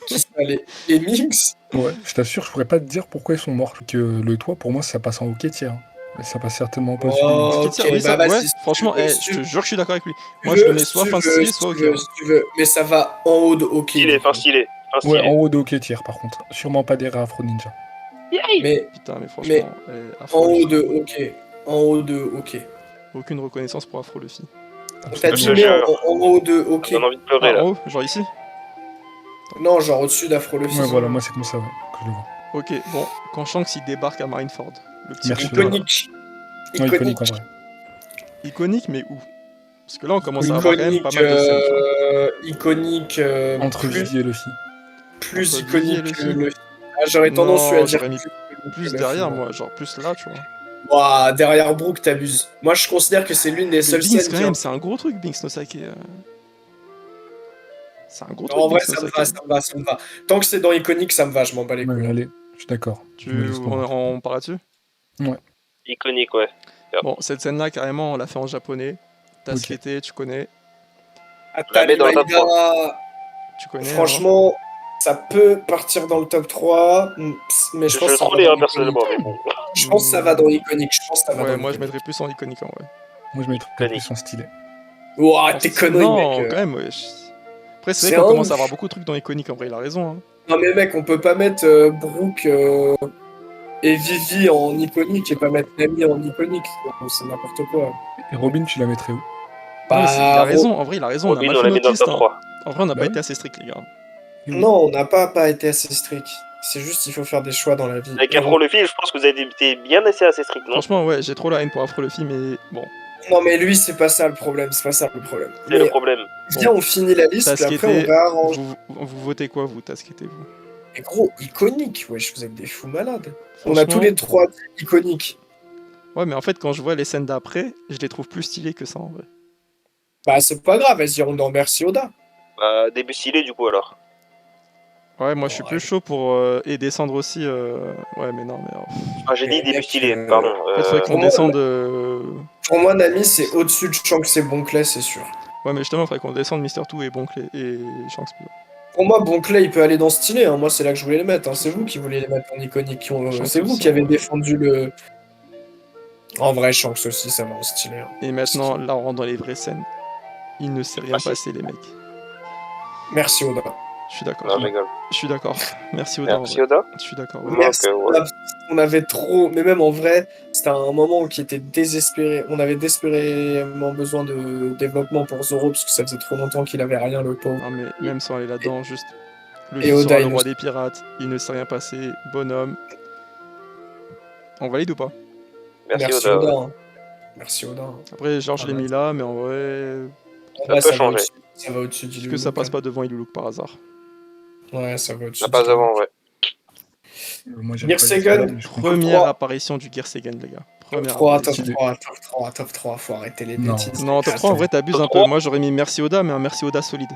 Qui ça, les Minx? Ouais, je t'assure, je pourrais pas te dire pourquoi ils sont morts. Que le toit, pour moi, ça passe en hockey tiers. Mais ça passe certainement pas sur les Minx. Oh, Ok, tiens, ok, oui, ça, bah, ouais, vas-y, si franchement, tu veux, eh, si je te tu jure que je suis d'accord avec lui. veux, Moi je le mets si soit tu fin de veux, stylé, si soit tu veux, ok. si tu veux. Mais ça va en haut de OK. Stylé, fin stylé. Fin Ouais, stylé. en haut de hockey tiers par contre. Sûrement pas des Afro Ninja. Mais Putain, mais franchement, en Afro haut Luffy. de OK. En haut de OK. Aucune reconnaissance pour Afro Luffy. T'as dit Je mais jure. en haut de OK. Ça donne envie de pleurer, Ah, là. en haut, genre ici. Non, genre au-dessus d'Afro Luffy. Ouais, voilà, moi c'est comme ça ouais, que je le vois. Ok, bon, quand Shanks il débarque à Marineford, le petit Merci. iconique. Iconique. Ouais, Iconique. en vrai. Iconique, mais où? Parce que là on commence à avoir quand même Iconique, pas mal de scènes, tu vois. iconique, Entre Vivi et Luffy. plus Entre Vivi et iconique que Luffy. Luffy. Ah, j'aurais tendance Non, à dire j'aurais mis plus derrière, moi, genre plus là, tu vois. Ouah, derrière Brook, t'abuses. Moi, je considère que c'est l'une des Mais seules Binks, scènes quand qui même, c'est un gros truc, Binks no Sake. C'est un gros truc, En vrai, Binks no ça me Sake. va, ça me va, ça me va. Tant que c'est dans iconique, ça me va, je m'en bats les Ouais, couilles. allez, je suis d'accord. Je me laisse convaincre. On part là-dessus? Iconique, ouais. Bon, cette scène-là, carrément, on l'a fait en japonais. T'as Ok. skaté, tu connais. la mets dans le top Maïda, Tu connais. franchement, ça peut partir dans le top 3, mais je Je pense le que ça va trollais, dans hein, iconique. personnellement, mais bon. Je pense que ça va dans iconique. Je pense que ça va Ouais, dans moi je iconique. mettrais plus en iconique en vrai. Moi, je mettrais Iconique. plus en stylé. Ouah, En t'es style- connerie, Non, mec. quand même, wesh. Après, c'est C'est vrai qu'on un commence ouf. à avoir beaucoup de trucs dans iconique en vrai, il a raison. Hein. Non, mais mec, on peut pas mettre Brooke et Vivi en iconique et pas mettre Nami en iconique. C'est n'importe quoi. Et Robin, tu la mettrais où? Non, mais il a Bah, raison, en vrai, il a raison, on a Robin, mal on fait l'a mis notre dans le liste. top Hein. 3. En vrai, on n'a Bah pas oui. été assez strict, les gars. Et oui. non, on n'a pas été assez strict. C'est juste qu'il faut faire des choix dans la vie. Avec Et Afro Luffy, je pense que vous avez été bien assez strict, non? Franchement, ouais, j'ai trop la haine pour Afro Luffy, mais bon. Non, mais lui, c'est pas ça le problème. C'est pas ça le problème. C'est le Mais problème. viens, on finit la liste, puis après, on Tasqueté, réarrange. vous votez quoi, vous, Tasqueté, vous? Mais gros, iconique. Wesh, vous êtes des fous malades. On a Franchement, tous les trois iconiques. Ouais, mais en fait, quand je vois les scènes d'après, je les trouve plus stylées que ça, en vrai. Bah, c'est pas grave. Vas-y, on en merci Oda. Bah, début stylé, du coup, alors. Ouais, moi, je suis Ouais. plus chaud pour... et descendre aussi... Ouais, mais non, mais... Ah, j'ai dit Mais début mec, stylé, pardon. En fait, faudrait qu'on pour moi, descende... Pour moi, Nami, c'est au-dessus de Shanks et Bonclay, c'est sûr. Ouais, mais justement, faudrait qu'on descende Mister Two et Bonclay et Shanks plus. Pour moi, Bonclay, il peut aller dans stylé. Hein. Moi, c'est là que je voulais les mettre. Hein. C'est vous qui voulez les mettre en iconique. C'est vous aussi, qui avez ouais. défendu le. En vrai, Shanks aussi, ça va en stylé. Hein. Et maintenant, là, on rentre dans les vraies scènes. Il ne s'est rien Ah, si. passé, les mecs. Merci Oda. Je suis d'accord. Non, je rigole. Je suis d'accord. Merci Oda. en Merci, vrai. Oda. Je suis d'accord. ouais. Ouais. Merci. Ok, ouais. On avait trop. Mais même en vrai, c'était un moment qui était désespéré. On avait désespérément besoin de développement pour Zoro parce que ça faisait trop longtemps qu'il avait rien, le pauvre. Non, mais même sans aller là-dedans, juste. Le Et fils Oda, sera le il roi nous- des pirates. Il ne s'est rien passé. Bonhomme. On valide ou pas? Merci, Oda. Oda. Hein. Merci Oda. Hein. Après, genre, je l'ai Ah, mis là, mais en vrai. En Ça vrai, peut va changer. au-dessus- Ça va au-dessus du Est-ce que ça Iluluk, passe hein. pas devant Iluluk par hasard? Ouais, ça va au-dessus. Ça passe du avant, ouais. Moi, j'aime Gear pas Second. l'histoire, mais je comprends. Première 3. apparition du Gearsegan, les gars. Top Première 3, top apparition. 3, top 3, top 3, faut arrêter les Non. bêtises. Non, top 3, en vrai, t'abuses Top un peu. 3. Moi, j'aurais mis Merci Oda, mais un Merci Oda solide.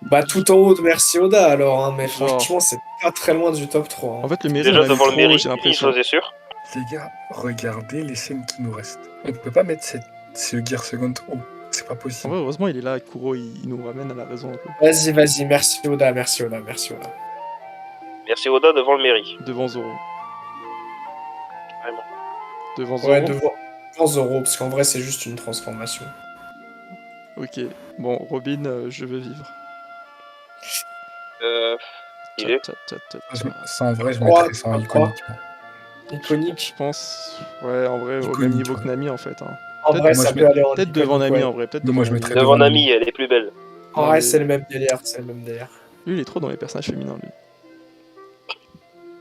Bah tout en haut de Merci Oda alors, hein, mais Genre. franchement c'est pas très loin du top 3. Hein. En fait, le mérite, on Déjà l'a mis devant le trop, mérite, j'ai une l'impression. chose est sûre. Les gars, regardez les scènes qui nous restent. On peut pas mettre ce Gear Second haut. C'est pas En possible. vrai, heureusement, il est là, Kuro, il nous ramène à la raison un peu. Vas-y, Merci Oda, Merci Oda, Merci Oda. Merci, Oda, devant le mérite. Devant Zoro. Vraiment. Devant Zoro. Ouais, devant Zoro, parce qu'en vrai c'est juste une transformation. Ok. Bon, Robin, je veux vivre. Il est. Tcha, tcha, tcha, tcha, Ça, tcha. ça, en vrai, je Trois, mettrais ça en trois. iconique. moi. Iconique. Je pense. Ouais, en vrai, au Iconique, même niveau ouais. que Nami, en fait. Hein. En Peut-être- vrai moi, ça je peut aller en Peut-être devant iconique, Nami, ouais. en vrai. Peut-être Mais moi, devant je Nami. mettrais Devant devant Nami, elle est plus belle. En Non, vrai mais- c'est le même délire, c'est le même délire. Lui, il est trop dans les personnages féminins, lui.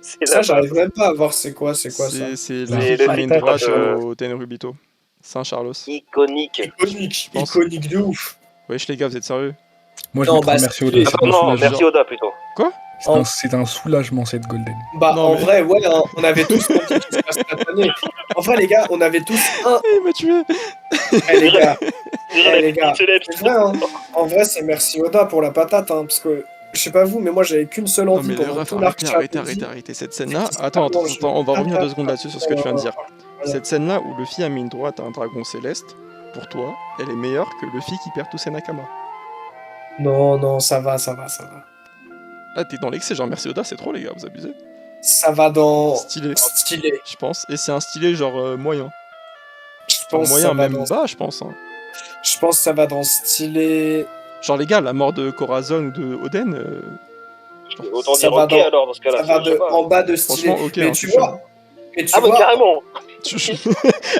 C'est Ça là j'arrive même pas à voir c'est quoi ça. C'est C'est la fille qui le met une titre droite de- au Tenryubito. Saint-Charlos. Iconique. Iconique, pense. iconique de ouf. Wesh, les gars, vous êtes sérieux? Moi, je Non, mettrais bah, Merci c'est- Oda. C'est Attends, un non, soulagement. merci Oda plutôt. C'est un soulagement, cette Golden. Bah Non, en mais- vrai ouais, hein, on avait tous un truc qui se passe cette année. En vrai les gars, on avait tous un. Il m'a tué! Eh les gars, les gars, C'est c'est vrai, hein. En vrai, c'est merci Oda pour la patate, hein, parce que je sais pas vous, mais moi j'avais qu'une seule Non, envie mais les pendant refs, tout l'arc arrêtez cette scène-là. Attends, on va revenir 2 secondes là-dessus sur ce que tu viens de dire. Cette scène-là où Luffy a mis une droite à un dragon céleste, pour toi, elle est meilleure que Luffy qui perd tous ses Nakama. Non, ça va. Là, t'es dans l'excès, genre merci Oda, c'est trop, les gars, vous abusez. Ça va dans Stylé, stylé. je pense. Et c'est un stylé genre moyen. Je Enfin, pense moyen, ça va même dans... bas, je pense. Hein. Je pense que ça va dans stylé. Genre, les gars, la mort de Corazon ou de Oden, Autant Ça dire va ok dans- alors dans ce cas-là. Ça va je sais pas. en bas de stylé. franchement, ok, mais hein, tu je suis vois, mais tu Ah, mais vois, carrément.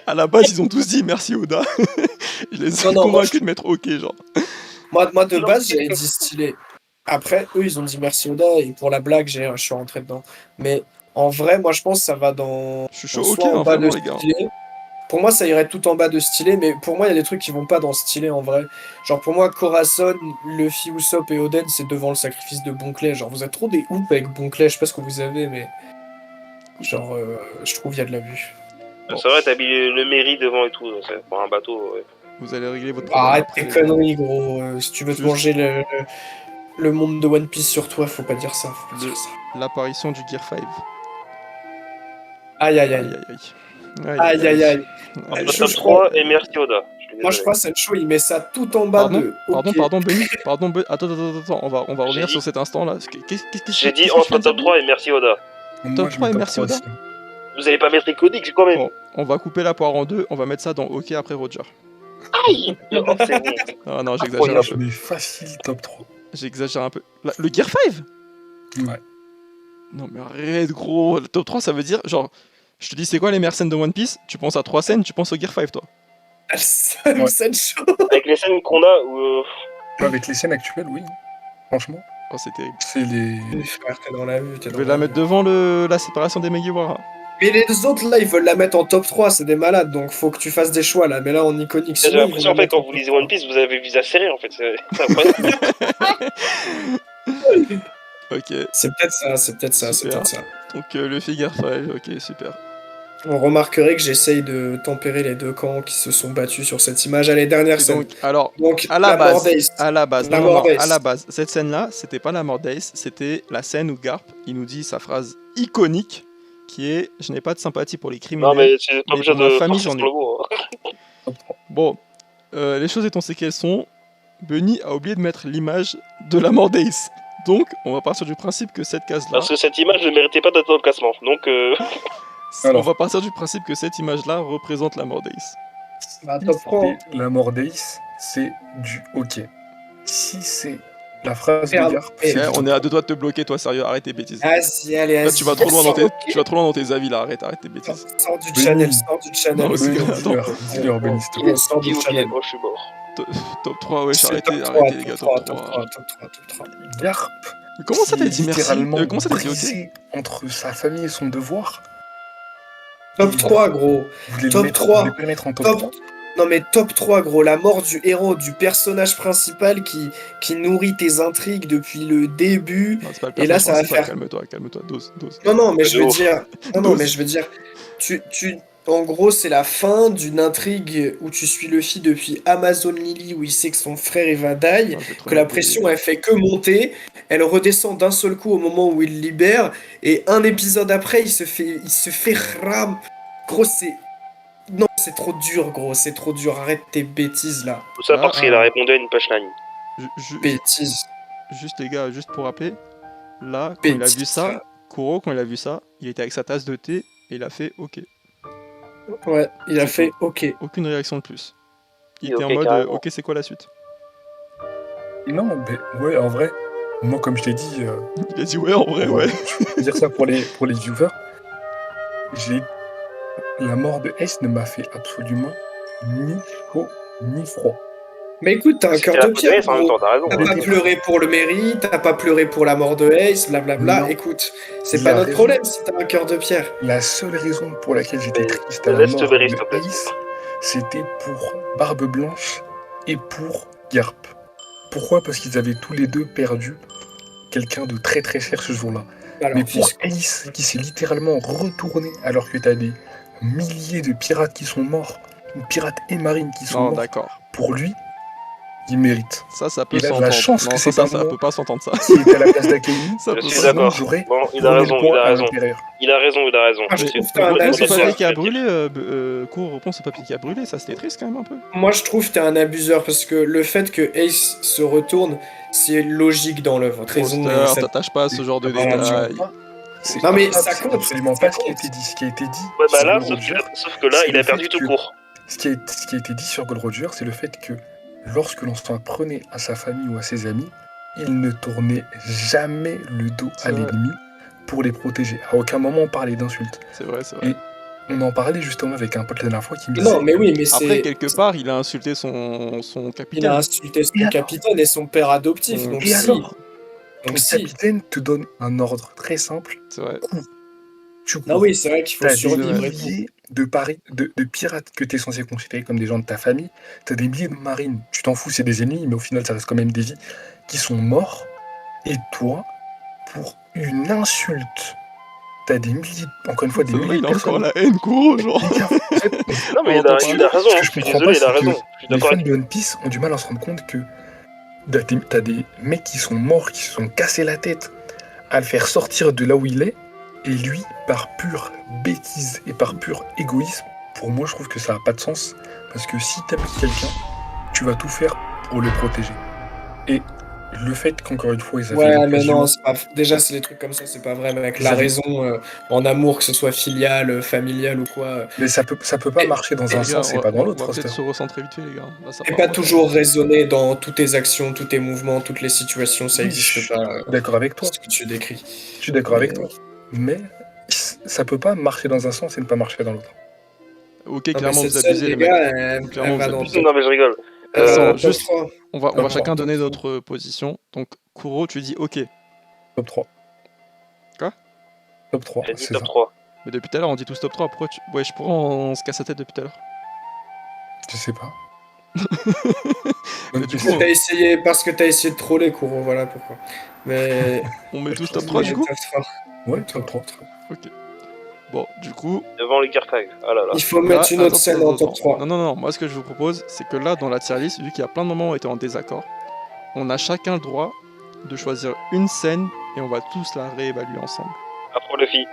à la base, ils ont tous dit merci Oda. Je les ai Non, moi, convaincus de mettre ok, genre. moi de Non, base c'est j'avais que- dit stylé. Après, eux ils ont dit merci Oda et pour la blague je suis rentré dedans. Mais en vrai, moi je pense que ça va dans. Je suis chaud, soit ok, en hein, bas de vraiment, les gars. stylé. pour moi, ça irait tout en bas de stylé, mais pour moi, il y a des trucs qui vont pas dans stylé en vrai. Genre, pour moi, Corazon, Luffy, Usopp et Oden, c'est devant le sacrifice de Bonclay. Genre, vous êtes trop des ouf avec Bonclay, je sais pas ce que vous avez, mais. Genre, je trouve qu'il y a de l'abus. Bon. C'est vrai, t'as mis le mairie devant et tout, c'est pour un bateau. Ouais. Vous allez régler votre problème. Arrête après, tes les conneries, gros. Si tu veux te Juste- manger le monde de One Piece sur toi, faut pas dire ça. Faut pas Le- dire ça. L'apparition du Gear 5. Aïe, aïe, Aïe aïe. aïe. Aïe, aïe, aïe. Aïe, Je- Top je 3 crois- et merci Oda. Moi, je crois que cette show, il met ça tout en bas Pardon, de. Ok. pardon, Benny. Attends, on va revenir dit- sur cet instant-là. J'ai dit entre top 3 et merci Oda. Moi, Top je 3 mets et top merci 3 Oda. aussi. Vous allez pas mettre iconique quand même. Bon, on va couper la poire en deux, on va mettre ça dans OK après Roger. Aïe oh, c'est bon. Ah non, j'exagère un Incroyable. Je peu. mets facile top 3. J'exagère un peu. Le Gear 5 Ouais. Non mais arrête gros, le top 3 ça veut dire genre, je te dis c'est quoi les meilleures scènes de One Piece, tu penses à 3 scènes, tu penses au Gear 5 toi. Ouais. Cette show. Avec les scènes qu'on a où. Avec les scènes actuelles, oui. Franchement, Oh c'est terrible. c'est les. Frère, t'es dans la vue. Je vais la mettre devant la séparation des Megiwara. Mais les autres là, ils veulent la mettre en top 3, c'est des malades, donc faut que tu fasses des choix là. Mais là, en iconique, J'ai sinon, ils l'impression vont en la fait mettre quand en vous top lisez 3. One Piece, vous avez vu la série en fait. C'est incroyable. Ok, C'est peut-être ça, c'est peut-être ça, c'est Super. peut-être ça. donc le Gear 5, ok super. On remarquerait que j'essaye de tempérer les deux camps qui se sont battus sur cette image. Allez, dernière Et scène. donc, alors, Donc, à la mort base, d'Ace. à la base, La non, non, mort non, d'Ace. à la base, cette scène-là, c'était pas la mort d'Ace, c'était la scène où Garp, il nous dit sa phrase iconique, qui est « Je n'ai pas de sympathie pour les criminels, Non mais c'est pas mais obligé pour ma de famille, forcer j'en ai. sur le mot. Top 3. Bon, les choses étant ce qu'elles sont, Bunny a oublié de mettre l'image de la mort d'Ace. Donc, on va partir du principe que cette case-là, Parce que cette image ne méritait pas d'être dans le classement. Donc on Alors. va partir du principe que cette image-là représente la mort d'Ace. Bah, Si top 3. c'est la mort d'Ace, c'est du OK. Si c'est la phrase de Merde. Garp, Eh, c'est Eh, du on top est à 3. deux doigts de te bloquer, toi, sérieux, arrête tes bêtises. Vas-y, allez, Là, vas-y. tu vas trop loin dans tes, Ok. tu vas trop loin dans tes avis, là, arrête tes bêtises. Sors du Benny. channel, sors du channel. Non, c'est Oui, que- dis-leur, Benny, s'il te plaît. Sors du dis ok, channel. moi je suis mort. Top 3, ouais, C'est arrêtez, top 3, arrêtez les gars, top 3. top 3, top 3. Garp, Mais comment ça qui t'as est dit merci littéralement Comment ça t'as dit ok brisé entre sa famille et son devoir. Top 3, gros. Vous voulez Top le mettre, 3. vous voulez pas le mettre en top Top 3? Non mais top 3 gros, la mort du héros, du personnage principal qui nourrit tes intrigues depuis le début. Non, c'est pas le Et là, personnage ça va principal, faire- calme-toi, dose. Non mais je veux ouf. dire, non Douze. mais je veux dire, en gros c'est la fin d'une intrigue où tu suis Luffy depuis Amazon Lily où il sait que son frère il va die, Non, je vais te que la remettre pression elle fait que monter, elle redescend d'un seul coup au moment où il libère et un épisode après il se fait ram. Gros non c'est trop dur gros, c'est trop dur, arrête tes bêtises là. Tout ça Ah, parce qu'il a répondu à une punchline. Bêtises. Juste les gars, juste pour rappeler, là, quand il a vu Bêtises. ça, Kuro, quand il a vu ça, il était avec sa tasse de thé et il a fait ok. Ouais, il a fait ok. Aucune réaction de plus. Il Et était en ok, mode carrément. ok, c'est quoi la suite? Non, mais ouais, en vrai, moi, comme je t'ai dit, Il a dit ouais, en vrai, ouais. je peux dire ça pour les viewers. La mort de Ace ne m'a fait absolument ni chaud ni froid. Mais écoute, t'as un C'était cœur la de faute de pierre, Ace en même gros. temps, t'as raison. T'as Mais pas t'es- pleuré pour le mérite, t'as pas pleuré pour la mort de Ace, blablabla. Non. Écoute, c'est Il pas a notre raison. problème si t'as un cœur de pierre. La seule raison pour laquelle j'étais Mais triste à la laisse mort te verrer, de s'il te plaît. Ace, c'était pour Barbe Blanche et pour Garp. Pourquoi? Parce qu'ils avaient tous les deux perdu quelqu'un de très très cher ce jour-là. Alors, Mais pour fils, Ace, qui s'est littéralement retourné alors que t'as des milliers de pirates qui sont morts, pirates et marines qui sont Non, morts, d'accord. pour lui, il mérite. Ça peut Il a de la s'entendre. chance Non, que ça, c'est ça, pas ça moi. peut pas s'entendre ça. S'il était à la place d'Akemi, Ça Je peut suis pas. d'accord. j'aurais Bon, il a tourné raison, le poids il a à raison. l'intérieur. Il a raison. Ah, je Mais trouve que t'es un reprends ce abuseur. papier qui a brûlé, Cours, reprends ce papier qui a brûlé, ça c'était triste quand même un peu. Moi, je trouve que t'es un abuseur parce que le fait que Ace se retourne, c'est logique dans l'œuvre. Raison, Foster, ça- t'attaches pas à ce genre de C'est absolument détails. pas- c'est Non, mais pas- ça c'est compte, absolument ça pas ce qui a compte. été dit. Ce qui a été dit, Ouais, bah sur là, Gold Roger, sauf que là, c'est il a le perdu fait tout que- court. ce qui a été dit sur Gold Roger, c'est le fait que lorsque l'on s'en prenait à sa famille ou à ses amis, il ne tournait jamais le dos C'est à vrai. l'ennemi pour les protéger. À aucun moment on parlait d'insultes. C'est vrai, c'est vrai. Et on en parlait justement avec un pote la dernière fois qui me disait Non, mais oui, mais Après, c'est. quelque part, il a insulté son Il a capitaine. insulté son Et capitaine et son père adoptif. Donc, Et si. alors ton Donc, si. capitaine te donne un ordre très simple, C'est vrai. tu Ah cours. oui, c'est vrai qu'il faut T'as des survivre et tout. milliers de pirates que tu es censé considérer comme des gens de ta famille. Tu as des milliers de marines, tu t'en fous, c'est des ennemis, mais au final, ça reste quand même des vies qui sont morts. Et toi, pour une insulte, t'as des milliers, encore une fois, des C'est vrai, milliers il de a encore personnes. la haine, Kuro, genre. Les gars, en fait, Non, mais On entend il a raison, ce hein. que Je je suis comprends désolé, pas, il a c'est que raison. Je suis les d'accord fans avec de One Piece ont du mal à se rendre compte que t'as des mecs qui sont morts, qui se sont cassés la tête à le faire sortir de là où il est, et lui, par pure bêtise et par pur égoïsme, pour moi, je trouve que ça n'a pas de sens, parce que si t'aimes quelqu'un, tu vas tout faire pour le protéger. Et le fait qu'encore une fois, ils avaient Ouais, mais non, l'occasion, c'est pas... déjà, c'est des trucs comme ça, c'est pas vrai, mec. ils La avaient- raison en amour, que ce soit filial, familial ou quoi, mais ça peut pas Et- marcher dans un Les gars, sens et pas dans on l'autre, va Foster. peut-être se recentrer vite fait, les gars. Là, ça et part pas en toujours bataille. raisonner dans toutes tes actions, tous tes mouvements, toutes les situations, ça Oui, n'existe je suis pas, d'accord avec toi. ce que tu décris. Je suis d'accord Mais, avec toi. Mais ça peut pas marcher dans un sens et ne pas marcher dans l'autre. Ok, non, mais clairement, cette vous scène, abusez, les les mecs. gars, elle Clairement, va vous dans abusez. Non, mais je rigole. Attends, top juste, 3. on va Top chacun 3. donner Top notre position. Donc, Kuro, tu dis ok. Top 3. Quoi? Top 3, J'ai dit c'est top ça. 3. Mais depuis tout à l'heure, on dit tous top 3. Pourquoi tu... Ouais, pourquoi on se casse la tête depuis tout à l'heure? Je sais pas. Mais Bonne du coup, question. Parce que t'as essayé de troller, Kuro, voilà pourquoi. Mais. on met tous top Oui, 3 du coup? Top 3. Ouais, top 3. Ok. Bon, du coup, Devant les Gear 5. Ah là là. Il faut là, mettre une autre scène en top 3. Non, non, non, moi ce que je vous propose, c'est que là, dans la tier list, vu qu'il y a plein de moments où on était en désaccord, on a chacun le droit de choisir une scène et on va tous la réévaluer ensemble. Afro Luffy.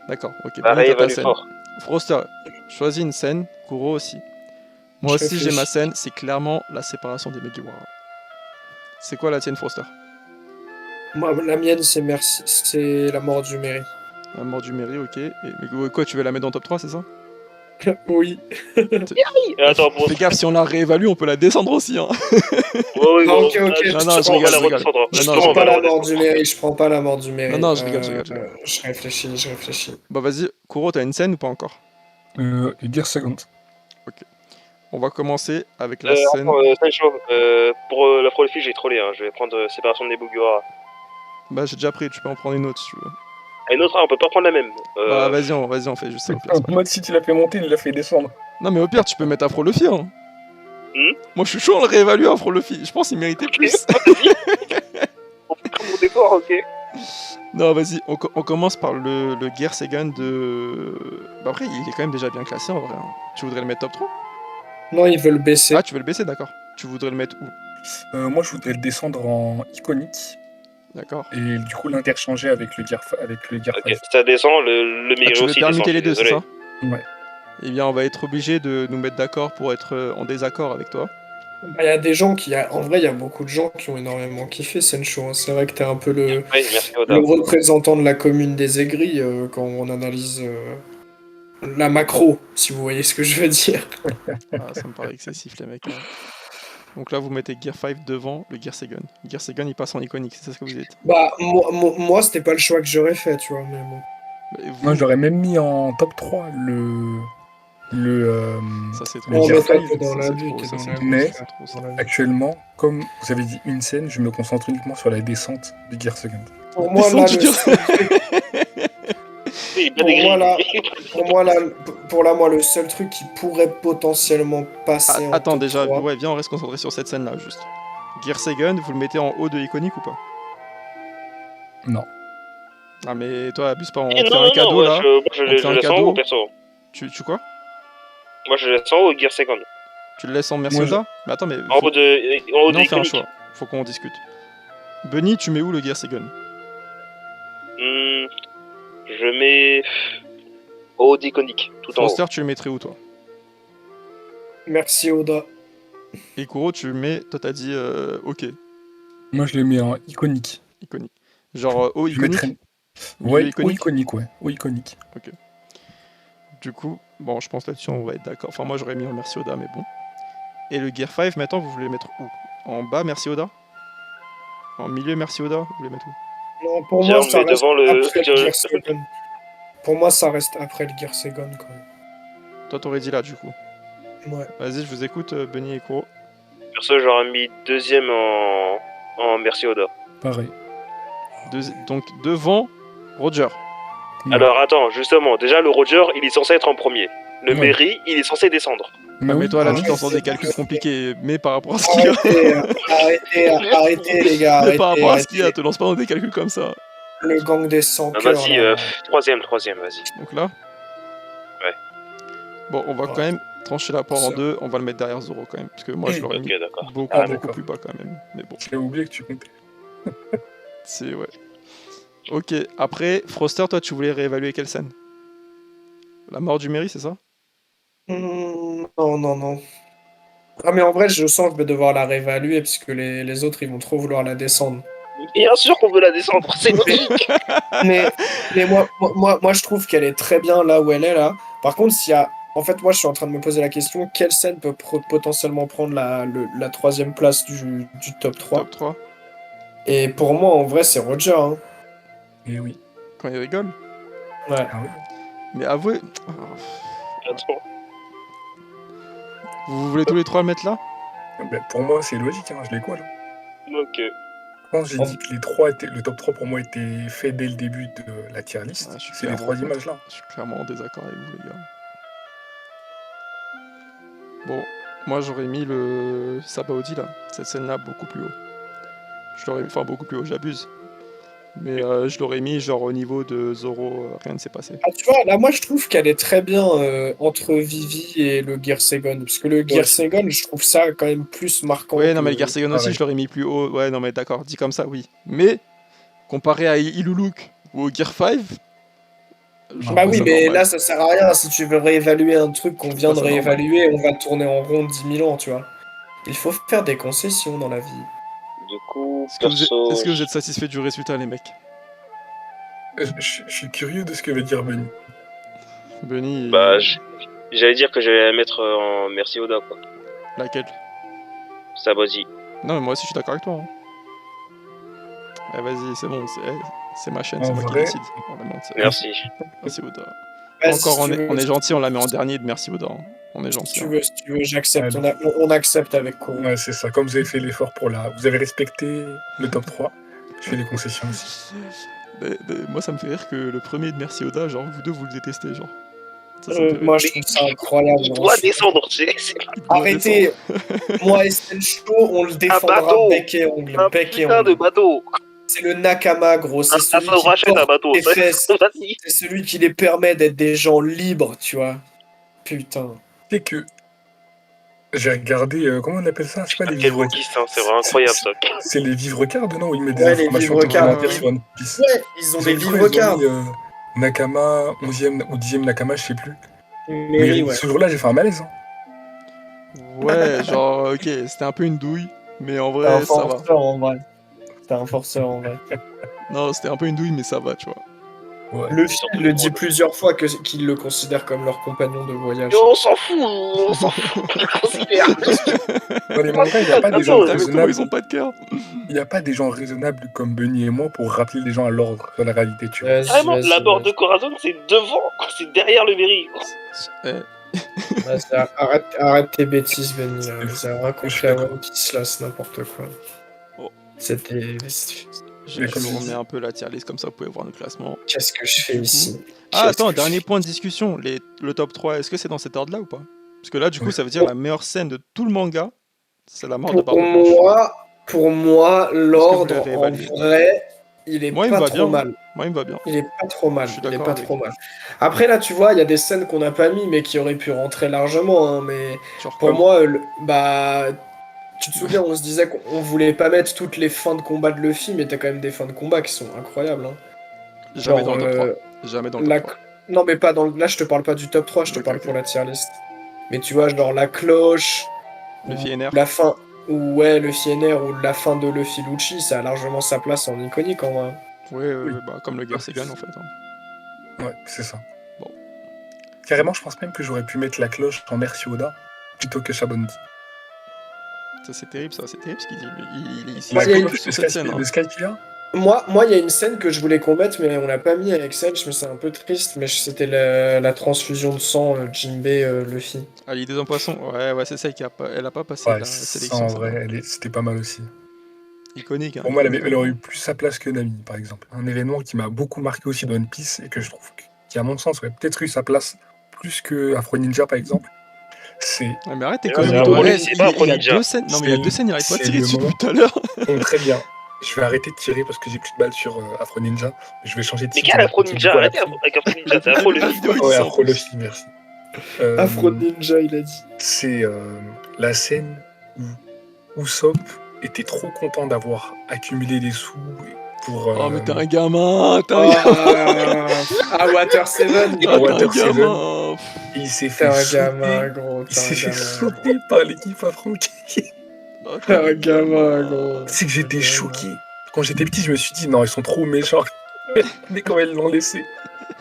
D'accord, ok, La Benny, t'as ta réévalue scène. fort. Froster, choisis une scène, Kuro aussi. Moi Je aussi j'ai ma réfléchis. scène, c'est clairement la séparation des Megiwara. C'est quoi la tienne, Froster? Moi, la mienne, c'est la mort du Mary. La mort du Mary, ok. Mais quoi, tu veux la mettre dans top 3, c'est ça? Oui. Et attends, pour. Fais gaffe, si on la réévalue, on peut la descendre aussi, hein. Ouais, Ah, ok, ok. Non, non, je on rigole, va la je rigole. redescendre. Non, non, Je je prends rigole. pas la mort du Mary. Je prends pas la mort du Mary. Non, non, je rigole, je rigole. Je réfléchis. Bah vas-y, Kuro, t'as une scène ou pas encore? Gear Second. On va commencer avec la scène. Attends, Sancho, pour l'Afro Luffy, j'ai trollé. Hein. Je vais prendre séparation des Mugiwara. Bah j'ai déjà pris, tu peux en prendre une autre si tu veux. Et une autre, on peut pas prendre la même. Bah vas-y, on fait juste ça au pire. c'est pas grave. Mode, si tu l'as fait monter, il l'a fait descendre. Non mais au pire, tu peux mettre Afro Luffy, hein. Hmm. Moi je suis chaud, on le réévalue Afro Luffy. Je pense qu'il méritait plus. On fait comme mon décor, ok. Non, vas-y, on commence par le Gear Segan de. Bah après, il est quand même déjà bien classé en vrai. Hein. Tu voudrais le mettre top 3? Non, ils veulent baisser. Ah, tu veux le baisser, d'accord. Tu voudrais le mettre où? Moi, je voudrais le descendre en iconique D'accord. et du coup l'interchanger avec le Gear, Ok, 5. ça descend, le Ah, Miri tu veux aussi permuter descend. les deux, c'est Désolé. ça? Ouais. Eh bien, on va être obligé de nous mettre d'accord pour être en désaccord avec toi. Il y a des gens qui. En vrai, il y a beaucoup de gens qui ont énormément kiffé Sencho. Hein. C'est vrai que t'es un peu le Oui, merci Oda. représentant de la commune des aigris quand on analyse la macro, si vous voyez ce que je veux dire. Ah, ça me paraît excessif, les mecs. Hein. Donc là, vous mettez Gear 5 devant le Gear Segan. Gear Segan, il passe en iconique, c'est ça ce que vous dites? Bah, moi c'était pas le choix que j'aurais fait, tu vois, mais bon. Mais vous, Moi, j'aurais même mis en top 3 ça c'est trop. le Non, Gear mais toi, 5. t'es dans Ça, c'est l'abus, trop, t'es ça, dans c'est l'abus. trop, Mais- c'est trop, ça. Dans l'abus. Actuellement, comme vous avez dit une scène, je me concentre uniquement sur la descente du Gear Second. Pour moi, là, Descends du le seul truc- Oui, bien Pour aigri. moi, là- moi, le seul truc qui pourrait potentiellement passer en Attends, top déjà, 3, ouais, viens, on reste concentré sur cette scène-là, juste. Gear Segan, vous le mettez en haut de iconique ou pas? Non. Ah, mais toi, abuse pas, on Eh, te fait non, un non, cadeau moi, là. je On te fait je un laisse en cadeau. haut, perso. Tu quoi? Moi, je laisse en haut Gear Second. Tu le laisses en merci Moi, Oda? Mais attends, mais. En Faut... haut de Non, on fait un iconique. choix. Faut qu'on discute. Bunny, tu mets où le Gear Segan? Je mets en haut d'iconique, tout en haut. Foster, tu le mettrais où toi? merci Oda. Et Kuro, tu le mets. Toi, t'as dit ok, Moi, je le mets en iconique. iconique. Genre haut Je iconique? mettrais... Milieu Ouais, iconique? iconique, ouais. Ou iconique. Du coup, bon, je pense là-dessus, on va être d'accord. Enfin, moi, j'aurais mis en merci Oda, mais bon. Et le Gear 5, maintenant, vous voulez le mettre où? En bas, merci Oda? En milieu, merci Oda? Vous voulez mettre où? Non, pour Tiens, moi, on ça met reste devant le- après le le- Gear Second. Pour moi, ça reste après le Gear Second, quand même. Toi, t'aurais dit là, du coup. Ouais. Vas-y, je vous écoute, Bunny et Kuro. Perso, j'aurais mis deuxième en merci Oda. Pareil. Donc, devant Roger. Ouais. Alors attends, justement, déjà le Roger, il est censé être en premier. Le Ouais. Mary, il est censé descendre. Bah, mets-toi là, ah tu te ouais. lances dans des calculs compliqués, mais par rapport à ce qu'il y a. Arrêtez les gars, Mais par rapport à ce arrêtez. qu'il y a, te lance pas dans des calculs comme ça. Le gang des 100 Ah, cœurs, vas-y, là. troisième, vas-y. Donc là. Ouais. Bon, on va quand même trancher la porte en Ça. deux, on va le mettre derrière Zoro quand même, parce que moi je l'aurais Ok, mis d'accord. beaucoup, Ah, beaucoup d'accord. plus bas quand même. Mais bon, J'ai oublié que tu comptais. c'est ouais. Ok, après, Froster, toi tu voulais réévaluer quelle scène? La mort du Mary, c'est ça? Non. Ah, mais en vrai, je sens que je vais devoir la réévaluer, parce que les autres, ils vont trop vouloir la descendre. Bien sûr qu'on veut la descendre, c'est logique. Mais moi, je trouve qu'elle est très bien là où elle est, là. Par contre, s'il y a... En fait, moi, je suis en train de me poser la question, quelle scène peut potentiellement prendre la troisième place du top 3? Top 3. Et pour moi, en vrai, c'est Roger, hein. Et oui. Quand il rigole. Ouais. Ah oui. Mais avouez. Attends. Vous voulez tous les trois le mettre là? Ben, pour moi, c'est logique, hein, je l'ai quoi là? Ok. Quand j'ai dit que les trois étaient, le top 3 pour moi était fait dès le début de la tier list, Ouais, je suis c'est les clairement trois images là. Je suis clairement en désaccord avec vous les gars. Bon, moi j'aurais mis le Sabaody là, cette scène là beaucoup plus haut. Je l'aurais enfin beaucoup plus haut, j'abuse. Mais je l'aurais mis genre au niveau de Zoro, rien ne s'est passé. Ah, tu vois, là, moi, je trouve qu'elle est très bien entre Vivi et le Gear-Segon. Parce que le Gear-Segon, je trouve ça quand même plus marquant. Ouais, non que- mais le Garcegon aussi pareil. je l'aurais mis plus haut. Ouais, non mais d'accord, dit comme ça, oui. Mais comparé à Iluluk ou au Gear 5, genre, Bah ouais, oui, ça mais normal. là, ça sert à rien. Si tu veux réévaluer un truc qu'on vient Ouais, de c'est normal. réévaluer, on va tourner en rond 10 000 ans, tu vois. Il faut faire des concessions dans la vie. Du coup, Est-ce que, perso. est-ce que vous êtes satisfait du résultat les mecs? Je suis curieux de ce que va dire Benny. Benny, Bah, j'allais dire que j'allais la mettre en Merci Oda, quoi. laquelle? Sabaody. Non mais moi aussi je suis d'accord avec toi. Hein. Eh, vas-y, c'est bon, c'est ma chaîne, En c'est moi qui vrai- décide. On la met en- Merci. Merci Oda. Vas-y, Encore, si on tu est, veux, on est gentil, on la met en dernier de merci Oda. Hein. On est si gentil. tu Hein. veux, si tu veux, j'accepte. Allez. On accepte avec Koro. Ouais, c'est ça. Comme vous avez fait l'effort pour la. Vous avez respecté le top 3, je fais les concessions aussi. Moi ça me fait rire que le premier de merci Oda, genre vous deux vous le détestez, genre. Ça me fait rire. Moi, je trouve ça incroyable. Il doit descendre, c'est Il doit Arrêtez. descendre. Moi, Estelle Show, on le défendra bateau. bec et ongle. un Bec et putain de ongle. bateau. C'est le Nakama, gros. C'est Un celui ça qui rachète un porte bateau. les fesses. Vas-y. C'est celui qui les permet d'être des gens libres, tu vois. Putain. Tu sais que. J'ai regardé. Comment on appelle ça? C'est pas les Quel vivres. wokiste, hein, c'est vraiment incroyable ça. C'est les vivres cards, non? Où ils mettent des Ouais, les informations vivres cards. complémentaires sur One Piece. Ouais, ils ont des mis quoi? vivres Ils ont cards. mis, Nakama, 11e ou 10e Nakama, je sais plus. Mais Mais ouais. ce jour-là, j'ai fait un malaise. Hein. Ouais, genre, ok, c'était un peu une douille, mais en C'est un vrai, ça va. forceur en vrai. C'est un forceur en vrai. Non, c'était un peu une douille, mais ça va, tu vois. Ouais. Le film le dit plusieurs fois qu'ils le considèrent comme leur compagnon de voyage. On s'en fout, on s'en fout. On le considère. Dans les mangas, il n'y a pas des gens Attends, Putain, mais comment raisonnables. ils ont pas de cœur? Il n'y a pas des gens raisonnables comme Benny et moi pour rappeler les gens à l'ordre sur la réalité, tu vois. Vas-y, Carrément, vas-y, la mort vas-y. de Corazon, c'est devant, c'est derrière le Mary. Eh, Vas-y, arrête tes bêtises, Benny. Là. C'est Vas-y, Je raconte suis la d'accord. One Piece là, c'est n'importe quoi. Bon. C'était. je Mais comme vous je remets dis- un peu la tier list, comme ça vous pouvez voir nos classements. Qu'est-ce que je fais Du coup- ici? Ah, Qu'est-ce attends, que dernier je point de discussion. Le top 3, est-ce que c'est dans cet ordre-là ou pas? Parce que là, du coup, Ouais. ça veut dire la meilleure scène de tout le manga, c'est la mort de fais Barbe Blanche. pour moi, l'ordre, l'avez en évalué vrai, il est Moi, il me pas va trop bien. mal. Moi, il me va bien. Il est pas trop mal. Je suis Il est d'accord pas avec trop mal. Après, là, tu vois, il y a des scènes qu'on n'a pas mis, mais qui auraient pu rentrer largement. Hein, mais Genre pour comme- moi, bah. Tu te souviens, on se disait qu'on voulait pas mettre toutes les fins de combat de Luffy, mais t'as quand même des fins de combat qui sont incroyables. Hein. Jamais genre, dans le top 3. Jamais dans le La... top 3. Non, mais pas dans le... Là, je te parle pas du top 3, je te Ok, parle ok. pour la tier list. Mais tu vois, genre la cloche, Luffy et Ner. la fin, ou ouais, Luffy NR, ou la fin de Luffy Lucci, ça a largement sa place en iconique en vrai. Ouais, Oui. bah, comme le Gear en fait. Hein. Ouais, c'est ça. Bon. Carrément, je pense même que j'aurais pu mettre la cloche en Merci Oda plutôt que Shabondi. Ça, c'est terrible, ça, c'est terrible ce qu'il dit. Il est Ouais, il y a une- sur cette scène. Hein. Le Skype là. Moi, il y a une scène que je voulais qu'on mette, mais on l'a pas mis avec Sage, mais c'est un peu triste, mais c'était la transfusion de sang, Jinbei, Luffy. Ah, l'idée d'un poisson. Ouais, c'est ça qui a pas. Elle a pas passé Ouais, la ça sélection. en ça. vrai, c'était pas mal aussi. Iconique. Hein, Pour moi, iconique. elle aurait eu plus sa place que Nami, par exemple. Un événement qui m'a beaucoup marqué aussi dans One Piece et que je trouve qui, à mon sens, aurait peut-être eu sa place plus que Afro Ninja par exemple. C'est Ah, mais arrête tes Mais conneries, non, toi. mais Eh, c'est pas un il y a ninja. 2 scènes. Non, mais il y a 2 scènes, il arrête pas de c'est tirer le dessus moment. depuis tout à l'heure. bon, très bien. Je vais arrêter de tirer parce que j'ai plus de balles sur Afro Ninja. Je vais changer de Mais site. quel on va Afro continuer Ninja? à la Arrêtez prime. avec Afro Ninja, c'est Il a Afro vu la Luffy. vidéo, il dit Ouais, ça en Afro plus. Luffy, merci. Afro Ninja, il a dit. C'est la scène où Usopp était trop content d'avoir accumulé des sous pour Oh, mais t'es un gamin, t'es un gamin. Ah, Water 7. à Ah, t'es un Water 7. gamin. Et il s'est T'es fait un sauter. gamin, gros. Il T'es s'est un fait gamin. sauter par l'équipe affranchie. Oh, T'es un gamin, gros. C'est que T'es un j'étais gamin. choqué. Quand j'étais petit, je me suis dit, non, ils sont trop méchants. Mais quand ils l'ont laissé,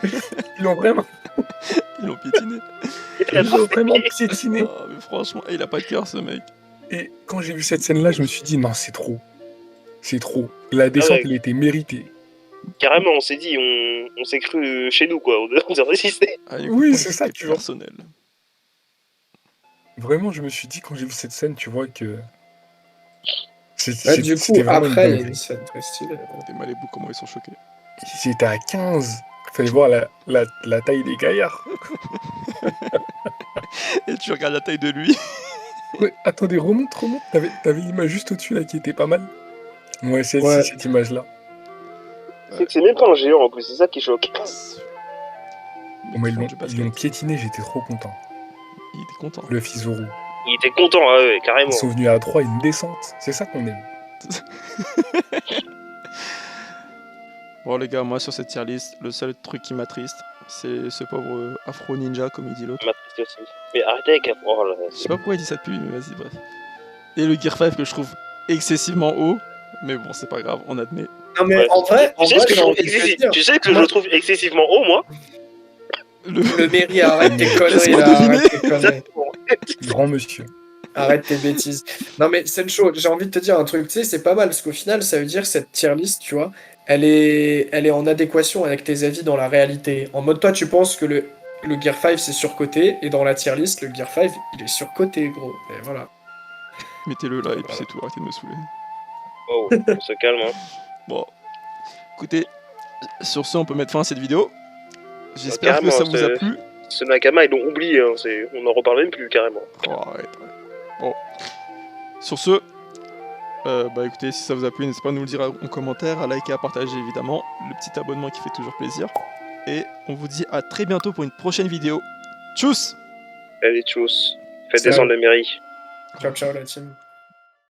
ils l'ont vraiment, Ils l'ont piétiné. ils l'ont vraiment piétiné. Oh, mais franchement, il a pas de cœur, ce mec. Et quand j'ai vu cette scène-là, je me suis dit, non, c'est trop. C'est trop. La descente, ouais. elle était méritée. Carrément, on s'est dit, on s'est cru chez nous, quoi. On s'est résisté. Ah, Oui, c'est ça, tu vois. personnel. Vraiment, je me suis dit, quand j'ai vu cette scène, tu vois que. Ouais, du coup, C'était vraiment après, il y a une une scène très stylée. Des Malibu, comment ils sont choqués. J'étais à 15. Fallait voir la taille des gaillards. Et tu regardes la taille de lui. Ouais, attendez, remonte. T'avais l'image juste au-dessus là qui était pas mal. Ouais, celle-ci, Ouais. cette image-là. C'est que c'est même pas un géant en plus, c'est ça qui choque. Bon, mais Font du ils basket. l'ont piétiné, j'étais trop content. Il était content. Le fils Zoro. Il était content, ah ouais, carrément. Ils sont venus à 3, une descente. C'est ça qu'on aime. Bon les gars, moi sur cette tier list, le seul truc qui m'attriste, c'est ce pauvre Afro Ninja, comme il dit l'autre. Ça m'a triste aussi. Mais arrêtez avec Afro. Oh là, Je sais pas pourquoi il dit ça depuis, mais vas-y, bref. Et le Gear 5 que je trouve excessivement haut, mais bon, c'est pas grave, on admet. Non, mais Ouais. en vrai, Tu sais ce que j'ai je trouve envie de te excessif- dire. tu sais que je Moi- le trouve excessivement haut, moi? Le Mairie, arrête tes conneries Laisse-moi là. deviner. Arrête tes conneries. Exactement. Grand monsieur. Arrête tes bêtises. Non, mais c'est chaud. J'ai envie de te dire un truc. Tu sais, c'est pas mal parce qu'au final, ça veut dire cette tier list, tu vois, elle est en adéquation avec tes avis dans la réalité. En mode, toi, tu penses que le Gear 5 c'est surcoté et dans la tier list, le Gear 5 il est surcoté, gros. Et voilà. Mettez-le là et puis c'est tout, arrêtez de me saouler. Oh, on se calme, hein. Bon, écoutez, sur ce, on peut mettre fin à cette vidéo. J'espère que carrément, ça vous a c'est- plu. Ce Nakama, ils l'ont oublié, hein. On en reparle même plus, carrément. Oh, arrête. Bon, sur ce, bah écoutez, si ça vous a plu, n'hésitez pas à nous le dire en commentaire, à liker, à partager évidemment, le petit abonnement qui fait toujours plaisir. Et on vous dit à très bientôt pour une prochaine vidéo. Tchuss! Allez, tchuss. Faites Ciao. descendre la mairie. Ciao, ciao, la team.